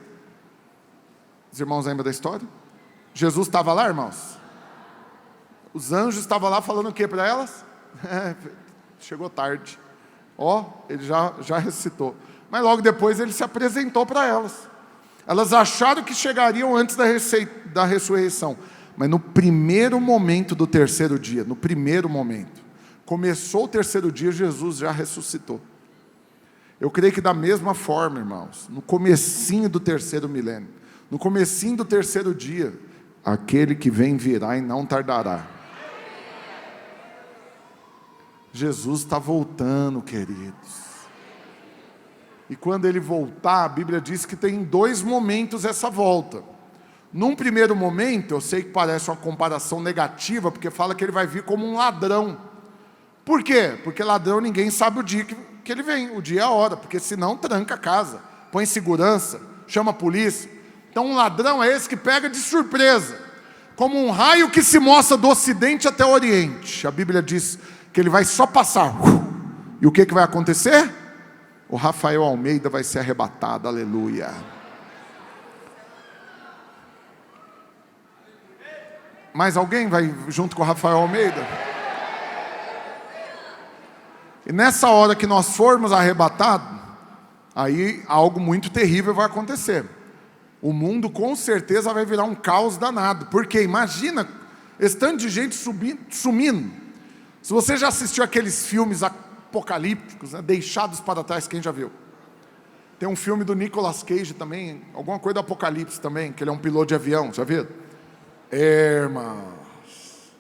Os irmãos lembram da história? Jesus estava lá, irmãos? Os anjos estavam lá falando o que para elas? Chegou tarde. Ele já ressuscitou. Mas logo depois ele se apresentou para elas. Elas acharam que chegariam antes da ressurreição. Mas no primeiro momento do terceiro dia, começou o terceiro dia, Jesus já ressuscitou. Eu creio que da mesma forma, irmãos, no comecinho do terceiro milênio, no comecinho do terceiro dia, aquele que vem virá e não tardará. Jesus está voltando, queridos. E quando ele voltar, a Bíblia diz que tem 2 momentos essa volta. Num primeiro momento, eu sei que parece uma comparação negativa, porque fala que ele vai vir como um ladrão. Por quê? Porque ladrão ninguém sabe o dia que ele vem, o dia e a hora, porque senão tranca a casa, põe segurança, chama a polícia. Então um ladrão é esse que pega de surpresa, como um raio que se mostra do ocidente até o oriente. A Bíblia diz que ele vai só passar. E o que vai acontecer? O Rafael Almeida vai ser arrebatado, aleluia. Mais alguém vai junto com o Rafael Almeida? E nessa hora que nós formos arrebatados, aí algo muito terrível vai acontecer. O mundo com certeza vai virar um caos danado. Porque imagina esse tanto de gente sumindo. Se você já assistiu aqueles filmes apocalípticos, né, deixados para trás, quem já viu? Tem um filme do Nicolas Cage também, alguma coisa do Apocalipse também, que ele é um piloto de avião, já viu? Irmãos,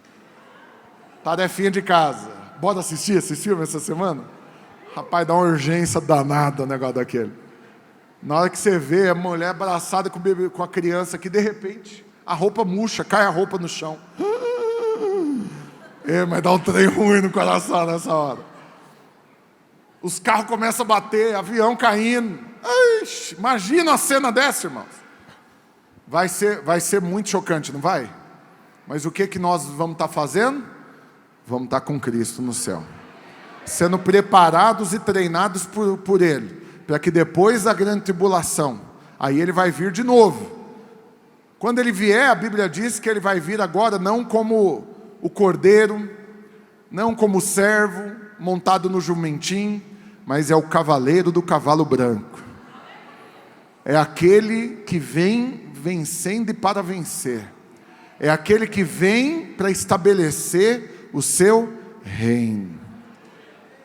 tarefinha de casa. Bora assistir esse filme essa semana? Rapaz, dá uma urgência danada o negócio daquele. Na hora que você vê a mulher abraçada com o bebê, com a criança, que de repente a roupa murcha, cai a roupa no chão. Mas dá um trem ruim no coração nessa hora. Os carros começam a bater, avião caindo. Ixi, imagina a cena dessa, irmãos. Vai ser muito chocante, não vai? Mas o que nós vamos estar fazendo? Vamos estar com Cristo no céu, sendo preparados e treinados por Ele, para que depois da grande tribulação, aí Ele vai vir de novo. Quando Ele vier, a Bíblia diz que Ele vai vir agora não como o cordeiro, não como o servo montado no jumentim, mas é o cavaleiro do cavalo branco. É aquele que vem vencendo e para vencer. É aquele que vem para estabelecer o seu reino.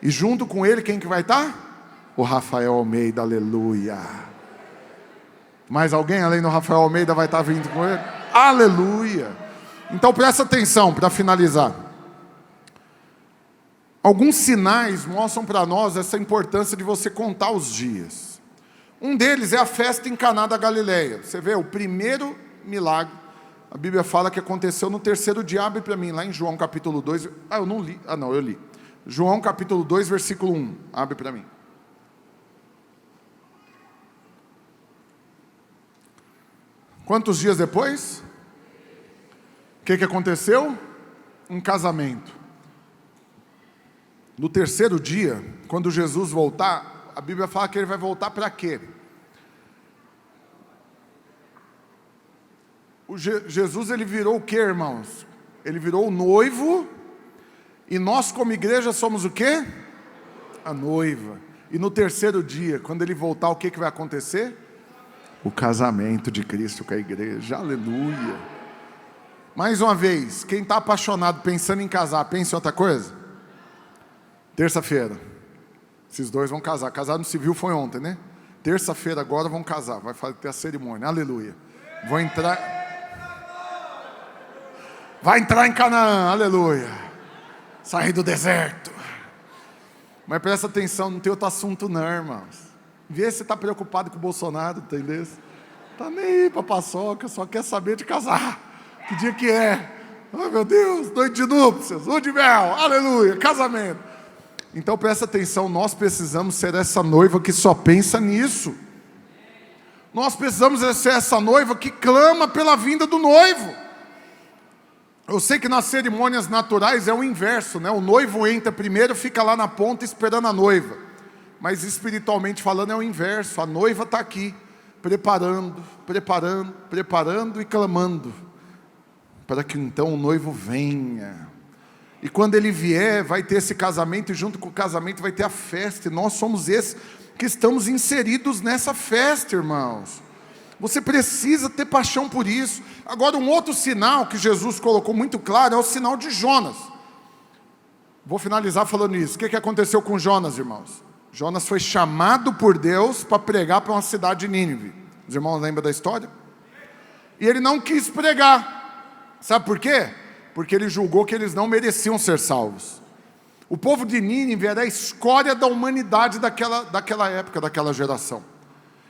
E junto com ele, quem que vai estar? O Rafael Almeida, aleluia. Mais alguém além do Rafael Almeida vai estar vindo com ele? Aleluia. Então presta atenção para finalizar. Alguns sinais mostram para nós essa importância de você contar os dias. Um deles é a festa em Caná da Galileia. Você vê, o primeiro milagre, a Bíblia fala que aconteceu no terceiro dia. Abre para mim, lá em João capítulo 2. Eu não li. Não, eu li. João capítulo 2, versículo 1. Abre para mim. Quantos dias depois? O que aconteceu? Um casamento. No terceiro dia, quando Jesus voltar, a Bíblia fala que ele vai voltar para quê? Jesus, ele virou o quê, irmãos? Ele virou o noivo, e nós como igreja somos o quê? A noiva. E no terceiro dia, quando ele voltar, o que vai acontecer? O casamento de Cristo com a igreja, aleluia. Mais uma vez, quem está apaixonado, pensando em casar, pensa em outra coisa? Terça-feira, esses dois vão casar. Casar no civil foi ontem, né? Terça-feira agora vão casar, vai ter a cerimônia, aleluia. Vai entrar em Canaã, aleluia. Sair do deserto. Mas presta atenção, não tem outro assunto não, irmãos. Vê se você está preocupado com o Bolsonaro, entendeu? Tá nem aí pra paçoca, só quer saber de casar. Que dia que é? Ai meu Deus, noite de núpcias, lua de mel, aleluia, casamento. Então presta atenção, nós precisamos ser essa noiva que só pensa nisso. Nós precisamos ser essa noiva que clama pela vinda do noivo. Eu sei que nas cerimônias naturais é o inverso, né? O noivo entra primeiro, fica lá na ponta esperando a noiva. Mas espiritualmente falando é o inverso, a noiva está aqui, preparando e clamando, para que então o noivo venha. E quando ele vier, vai ter esse casamento, e junto com o casamento vai ter a festa, e nós somos esses que estamos inseridos nessa festa, irmãos. Você precisa ter paixão por isso. Agora, um outro sinal que Jesus colocou muito claro é o sinal de Jonas. Vou finalizar falando isso. O que aconteceu com Jonas, irmãos? Jonas foi chamado por Deus para pregar para uma cidade de Nínive. Os irmãos lembram da história? E ele não quis pregar. Sabe por quê? Porque ele julgou que eles não mereciam ser salvos. O povo de Nínive era a escória da humanidade daquela época, daquela geração.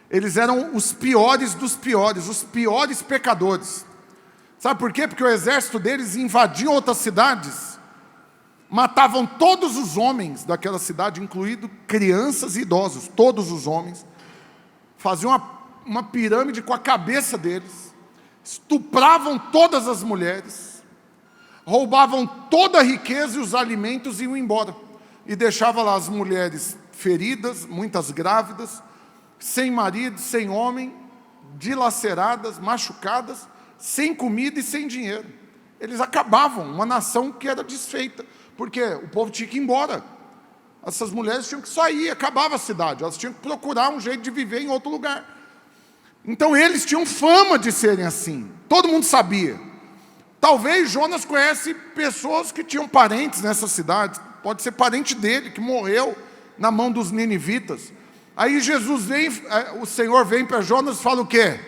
Eles eram os piores dos piores, os piores pecadores. Sabe por quê? Porque o exército deles invadia outras cidades, matavam todos os homens daquela cidade, incluindo crianças e idosos, todos os homens, faziam uma pirâmide com a cabeça deles, estupravam todas as mulheres, roubavam toda a riqueza e os alimentos e iam embora. E deixavam lá as mulheres feridas, muitas grávidas, sem marido, sem homem, dilaceradas, machucadas, sem comida e sem dinheiro. Eles acabavam, uma nação que era desfeita, porque o povo tinha que ir embora. Essas mulheres tinham que sair, acabava a cidade, elas tinham que procurar um jeito de viver em outro lugar. Então eles tinham fama de serem assim, todo mundo sabia. Talvez Jonas conhece pessoas que tinham parentes nessa cidade, pode ser parente dele, que morreu na mão dos ninivitas. Aí Jesus vem, o Senhor vem para Jonas e fala o quê?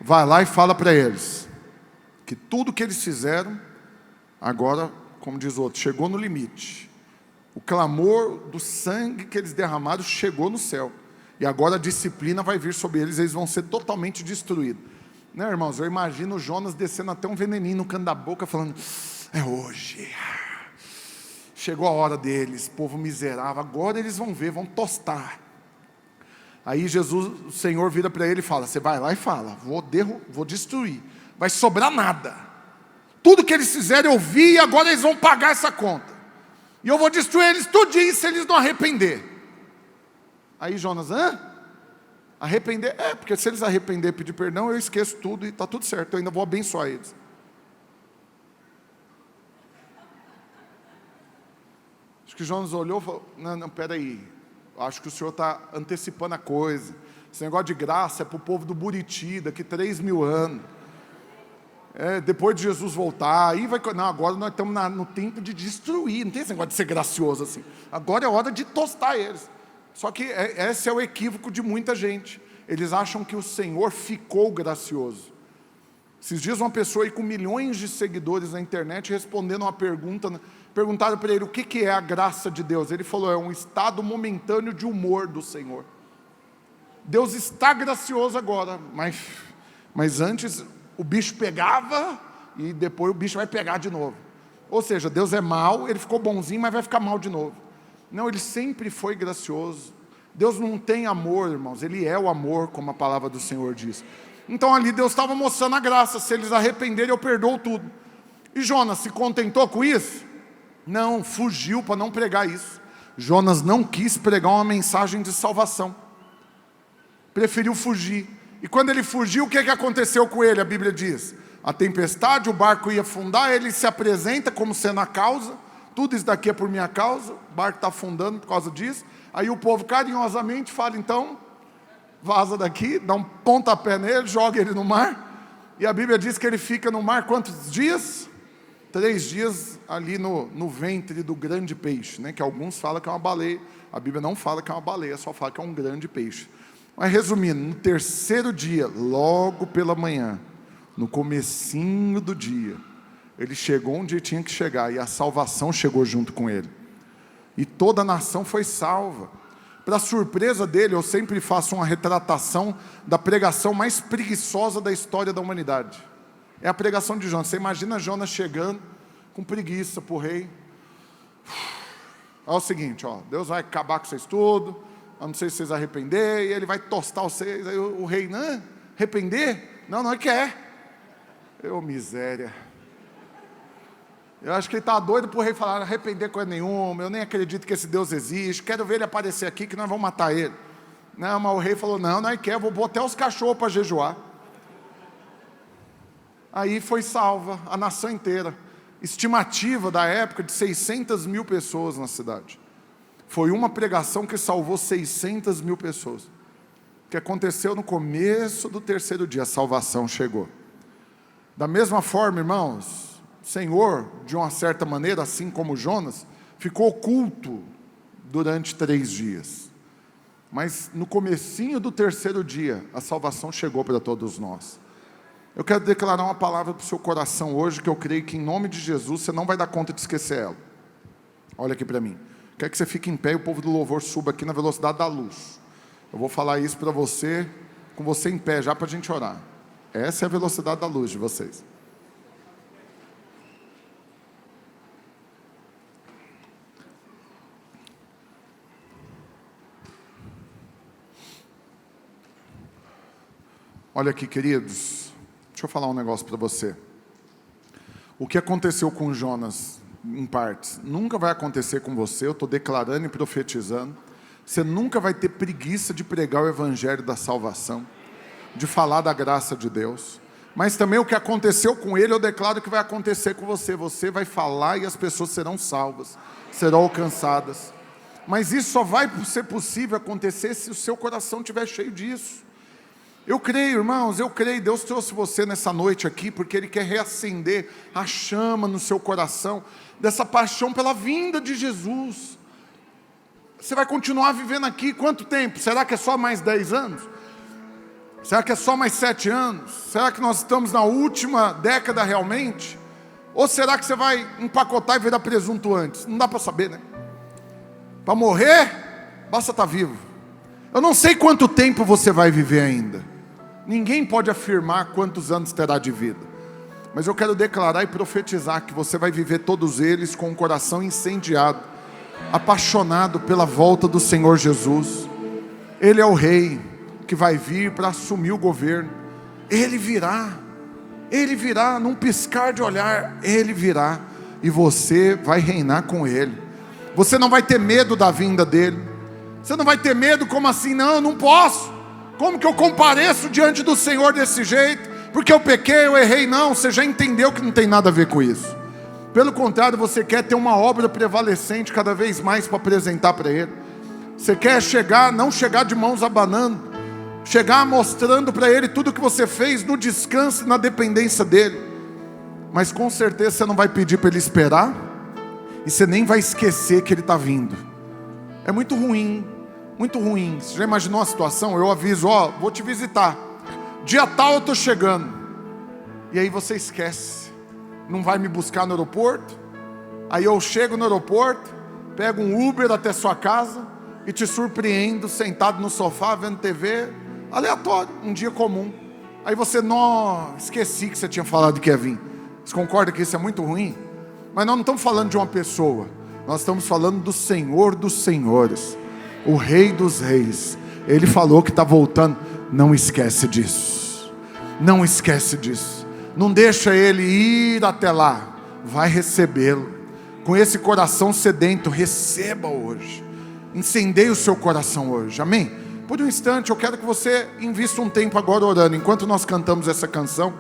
Vai lá e fala para eles, que tudo que eles fizeram, agora, como diz o outro, chegou no limite. O clamor do sangue que eles derramaram chegou no céu. E agora a disciplina vai vir sobre eles, eles vão ser totalmente destruídos. Né, irmãos? Eu imagino Jonas descendo até um veneninho no canto da boca, falando, é hoje. Chegou a hora deles, povo miserável, agora eles vão ver, vão tostar. Aí Jesus, o Senhor vira para ele e fala, você vai lá e fala, vou destruir, vai sobrar nada. Tudo que eles fizeram eu vi e agora eles vão pagar essa conta. E eu vou destruir eles tudinho se eles não arrepender. Aí Jonas, arrepender? Porque se eles arrepender e pedir perdão, eu esqueço tudo e está tudo certo, eu ainda vou abençoar eles. Acho que Jonas olhou e falou, não, peraí, acho que o senhor está antecipando a coisa. Esse negócio de graça é para o povo do Buriti, daqui 3.000 anos. Depois de Jesus voltar, aí vai... Não, agora nós estamos no tempo de destruir, não tem esse negócio de ser gracioso assim. Agora é hora de tostar eles. Só que esse é o equívoco de muita gente. Eles acham que o Senhor ficou gracioso. Esses dias uma pessoa aí com milhões de seguidores na internet respondendo uma pergunta, perguntaram para ele o que é a graça de Deus. Ele falou, é um estado momentâneo de humor do Senhor. Deus está gracioso agora, mas antes o bicho pegava e depois o bicho vai pegar de novo. Ou seja, Deus é mau, ele ficou bonzinho, mas vai ficar mal de novo. Não, ele sempre foi gracioso. Deus não tem amor, irmãos, ele é o amor, como a palavra do Senhor diz. Então ali Deus estava mostrando a graça, se eles arrependerem eu perdoo tudo. E Jonas se contentou com isso? Não, fugiu para não pregar isso. Jonas não quis pregar uma mensagem de salvação. Preferiu fugir. E quando ele fugiu, o que aconteceu com ele? A Bíblia diz, a tempestade, o barco ia afundar, ele se apresenta como sendo a causa, tudo isso daqui é por minha causa, o barco está afundando por causa disso. Aí o povo carinhosamente fala, então, vaza daqui, dá um pontapé nele, joga ele no mar. E a Bíblia diz que ele fica no mar quantos dias? 3 dias ali no ventre do grande peixe, né? Que alguns falam que é uma baleia. A Bíblia não fala que é uma baleia, só fala que é um grande peixe. Mas resumindo, no 3º dia, logo pela manhã, no comecinho do dia, ele chegou onde tinha que chegar, e a salvação chegou junto com ele. E toda a nação foi salva. Para surpresa dele, eu sempre faço uma retratação da pregação mais preguiçosa da história da humanidade. É a pregação de Jonas. Você imagina Jonas chegando com preguiça para o rei. É o seguinte, ó, Deus vai acabar com vocês tudo, eu não sei se vocês arrepender, e ele vai tostar vocês. Aí o rei, não, arrepender? Não quer. Miséria. Eu acho que ele está doido para o rei falar, arrepender coisa nenhuma, eu nem acredito que esse Deus existe, quero ver ele aparecer aqui que nós vamos matar ele. Não, mas o rei falou, não quer, eu vou botar os cachorros para jejuar. Aí foi salva a nação inteira. Estimativa da época de 600 mil pessoas na cidade. Foi uma pregação que salvou 600 mil pessoas. O que aconteceu no começo do 3º dia, a salvação chegou. Da mesma forma, irmãos, o Senhor, de uma certa maneira, assim como Jonas, ficou oculto durante 3 dias. Mas no comecinho do 3º dia, a salvação chegou para todos nós. Eu quero declarar uma palavra para o seu coração hoje, que eu creio que em nome de Jesus você não vai dar conta de esquecer ela. Olha aqui para mim. Quero que você fique em pé e o povo do louvor suba aqui na velocidade da luz. Eu vou falar isso para você, com você em pé, já para a gente orar. Essa é a velocidade da luz de vocês. Olha aqui, queridos. Deixa eu falar um negócio para você. O que aconteceu com Jonas, em partes, nunca vai acontecer com você. Eu estou declarando e profetizando. Você nunca vai ter preguiça de pregar o evangelho da salvação, de falar da graça de Deus. Mas também o que aconteceu com ele, eu declaro que vai acontecer com você. Você vai falar e as pessoas serão salvas, serão alcançadas. Mas isso só vai ser possível acontecer se o seu coração estiver cheio disso. Eu creio, irmãos, Deus trouxe você nessa noite aqui, porque Ele quer reacender a chama no seu coração, dessa paixão pela vinda de Jesus. Você vai continuar vivendo aqui, quanto tempo? Será que é só mais 10 anos? Será que é só mais 7 anos? Será que nós estamos na última década realmente? Ou será que você vai empacotar e virar presunto antes? Não dá para saber, né? Para morrer, basta estar vivo. Eu não sei quanto tempo você vai viver ainda. Ninguém pode afirmar quantos anos terá de vida. Mas eu quero declarar e profetizar que você vai viver todos eles com o coração incendiado, apaixonado pela volta do Senhor Jesus. Ele é o Rei que vai vir para assumir o governo. Ele virá, num piscar de olhar, Ele virá. E você vai reinar com Ele. Você não vai ter medo da vinda dEle. Você não vai ter medo, como assim? Não, eu não posso. Como que eu compareço diante do Senhor desse jeito? Porque eu pequei, eu errei. Não, você já entendeu que não tem nada a ver com isso. Pelo contrário, você quer ter uma obra prevalecente cada vez mais para apresentar para Ele. Você quer chegar, não chegar de mãos abanando, chegar mostrando para Ele tudo que você fez no descanso e na dependência dEle. Mas com certeza você não vai pedir para Ele esperar, e você nem vai esquecer que Ele está vindo. É muito ruim. Muito ruim. Você já imaginou a situação? Eu aviso, vou te visitar. Dia tal eu estou chegando. E aí você esquece. Não vai me buscar no aeroporto. Aí eu chego no aeroporto, pego um Uber até sua casa e te surpreendo, sentado no sofá, vendo TV, aleatório, um dia comum. Aí você, esqueci que você tinha falado que ia vir. Você concorda que isso é muito ruim? Mas nós não estamos falando de uma pessoa. Nós estamos falando do Senhor dos Senhores, o Rei dos Reis. Ele falou que está voltando. Não esquece disso. Não esquece disso. Não deixa Ele ir até lá. Vai recebê-lo. Com esse coração sedento, receba hoje. Incendeie o seu coração hoje. Amém? Por um instante, eu quero que você invista um tempo agora orando. Enquanto nós cantamos essa canção,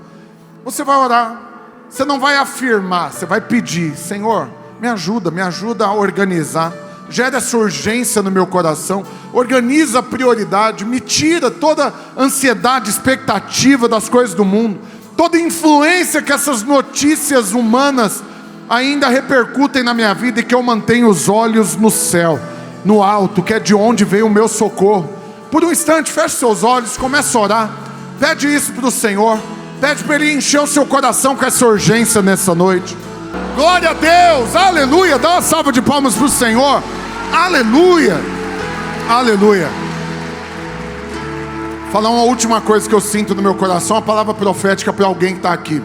você vai orar. Você não vai afirmar, você vai pedir: Senhor, me ajuda a organizar. Gera essa urgência no meu coração. Organiza a prioridade. Me tira toda ansiedade, expectativa das coisas do mundo. Toda influência que essas notícias humanas ainda repercutem na minha vida e que eu mantenho os olhos no céu, no alto, que é de onde veio o meu socorro. Por um instante, feche seus olhos, comece a orar, pede isso para o Senhor, pede para Ele encher o seu coração com essa urgência nessa noite. Glória a Deus, aleluia, dá uma salva de palmas para o Senhor, aleluia, aleluia. Falar uma última coisa que eu sinto no meu coração, uma palavra profética para alguém que está aqui.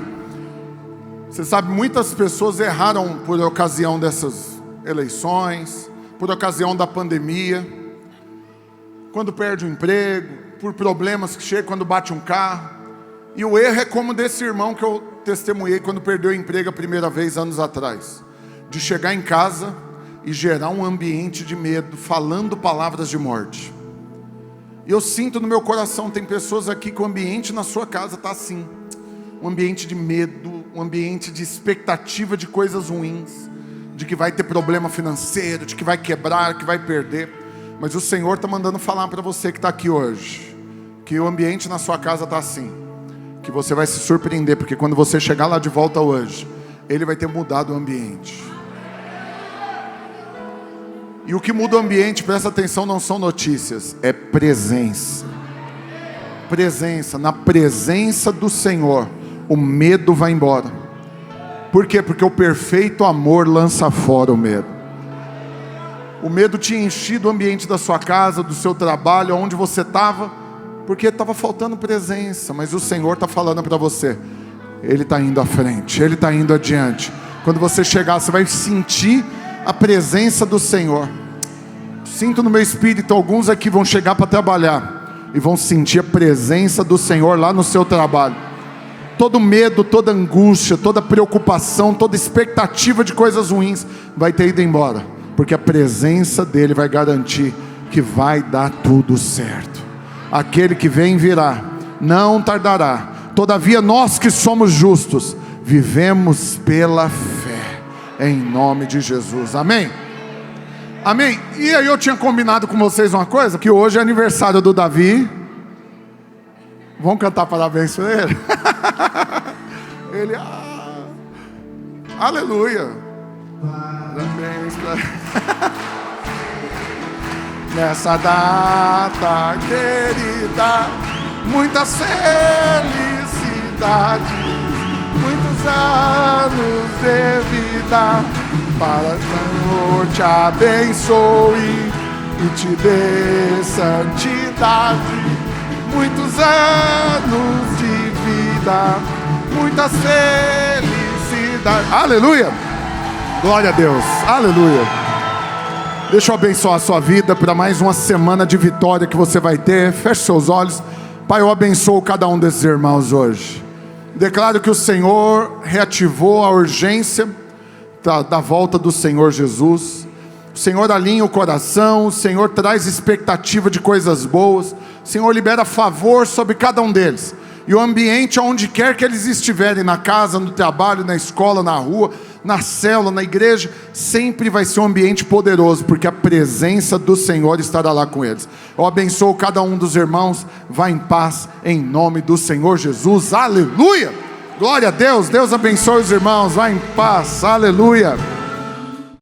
Você sabe, muitas pessoas erraram por ocasião dessas eleições, por ocasião da pandemia, quando perde o emprego, por problemas que chegam quando bate um carro. E o erro é como desse irmão que eu testemunhei quando perdeu o emprego a primeira vez, anos atrás. De chegar em casa e gerar um ambiente de medo, falando palavras de morte. E eu sinto no meu coração, tem pessoas aqui que o ambiente na sua casa está assim. Um ambiente de medo, um ambiente de expectativa de coisas ruins, de que vai ter problema financeiro, de que vai quebrar, que vai perder. Mas o Senhor está mandando falar para você que está aqui hoje, que o ambiente na sua casa está assim, que você vai se surpreender, porque quando você chegar lá de volta hoje, Ele vai ter mudado o ambiente. E o que muda o ambiente, presta atenção, não são notícias, é presença. Presença, na presença do Senhor, o medo vai embora. Por quê? Porque o perfeito amor lança fora o medo. O medo tinha enchido o ambiente da sua casa, do seu trabalho, onde você estava, porque estava faltando presença. Mas o Senhor está falando para você, Ele está indo à frente, Ele está indo adiante. Quando você chegar, você vai sentir a presença do Senhor. Sinto no meu espírito, alguns aqui vão chegar para trabalhar e vão sentir a presença do Senhor lá no seu trabalho. Todo medo, toda angústia, toda preocupação, toda expectativa de coisas ruins vai ter ido embora, porque a presença dEle vai garantir que vai dar tudo certo. Aquele que vem virá, não tardará. Todavia nós que somos justos, vivemos pela fé, em nome de Jesus, amém? Amém? E aí eu tinha combinado com vocês uma coisa, que hoje é aniversário do Davi. Vamos cantar parabéns para ele? Ele, aleluia. Parabéns para nessa data querida, muitas felicidades, muitos anos de vida, para que o Senhor te abençoe e te dê santidade, muitos anos de vida, muitas felicidades. Aleluia, glória a Deus, aleluia. Deixa eu abençoar a sua vida para mais uma semana de vitória que você vai ter. Feche seus olhos. Pai, eu abençoo cada um desses irmãos hoje. Declaro que o Senhor reativou a urgência da volta do Senhor Jesus. O Senhor alinha o coração, o Senhor traz expectativa de coisas boas, o Senhor libera favor sobre cada um deles. E o ambiente, aonde quer que eles estiverem, na casa, no trabalho, na escola, na rua, na célula, na igreja, sempre vai ser um ambiente poderoso, porque a presença do Senhor estará lá com eles. Eu abençoo cada um dos irmãos, vá em paz, em nome do Senhor Jesus, aleluia, glória a Deus, Deus abençoe os irmãos, vá em paz, aleluia.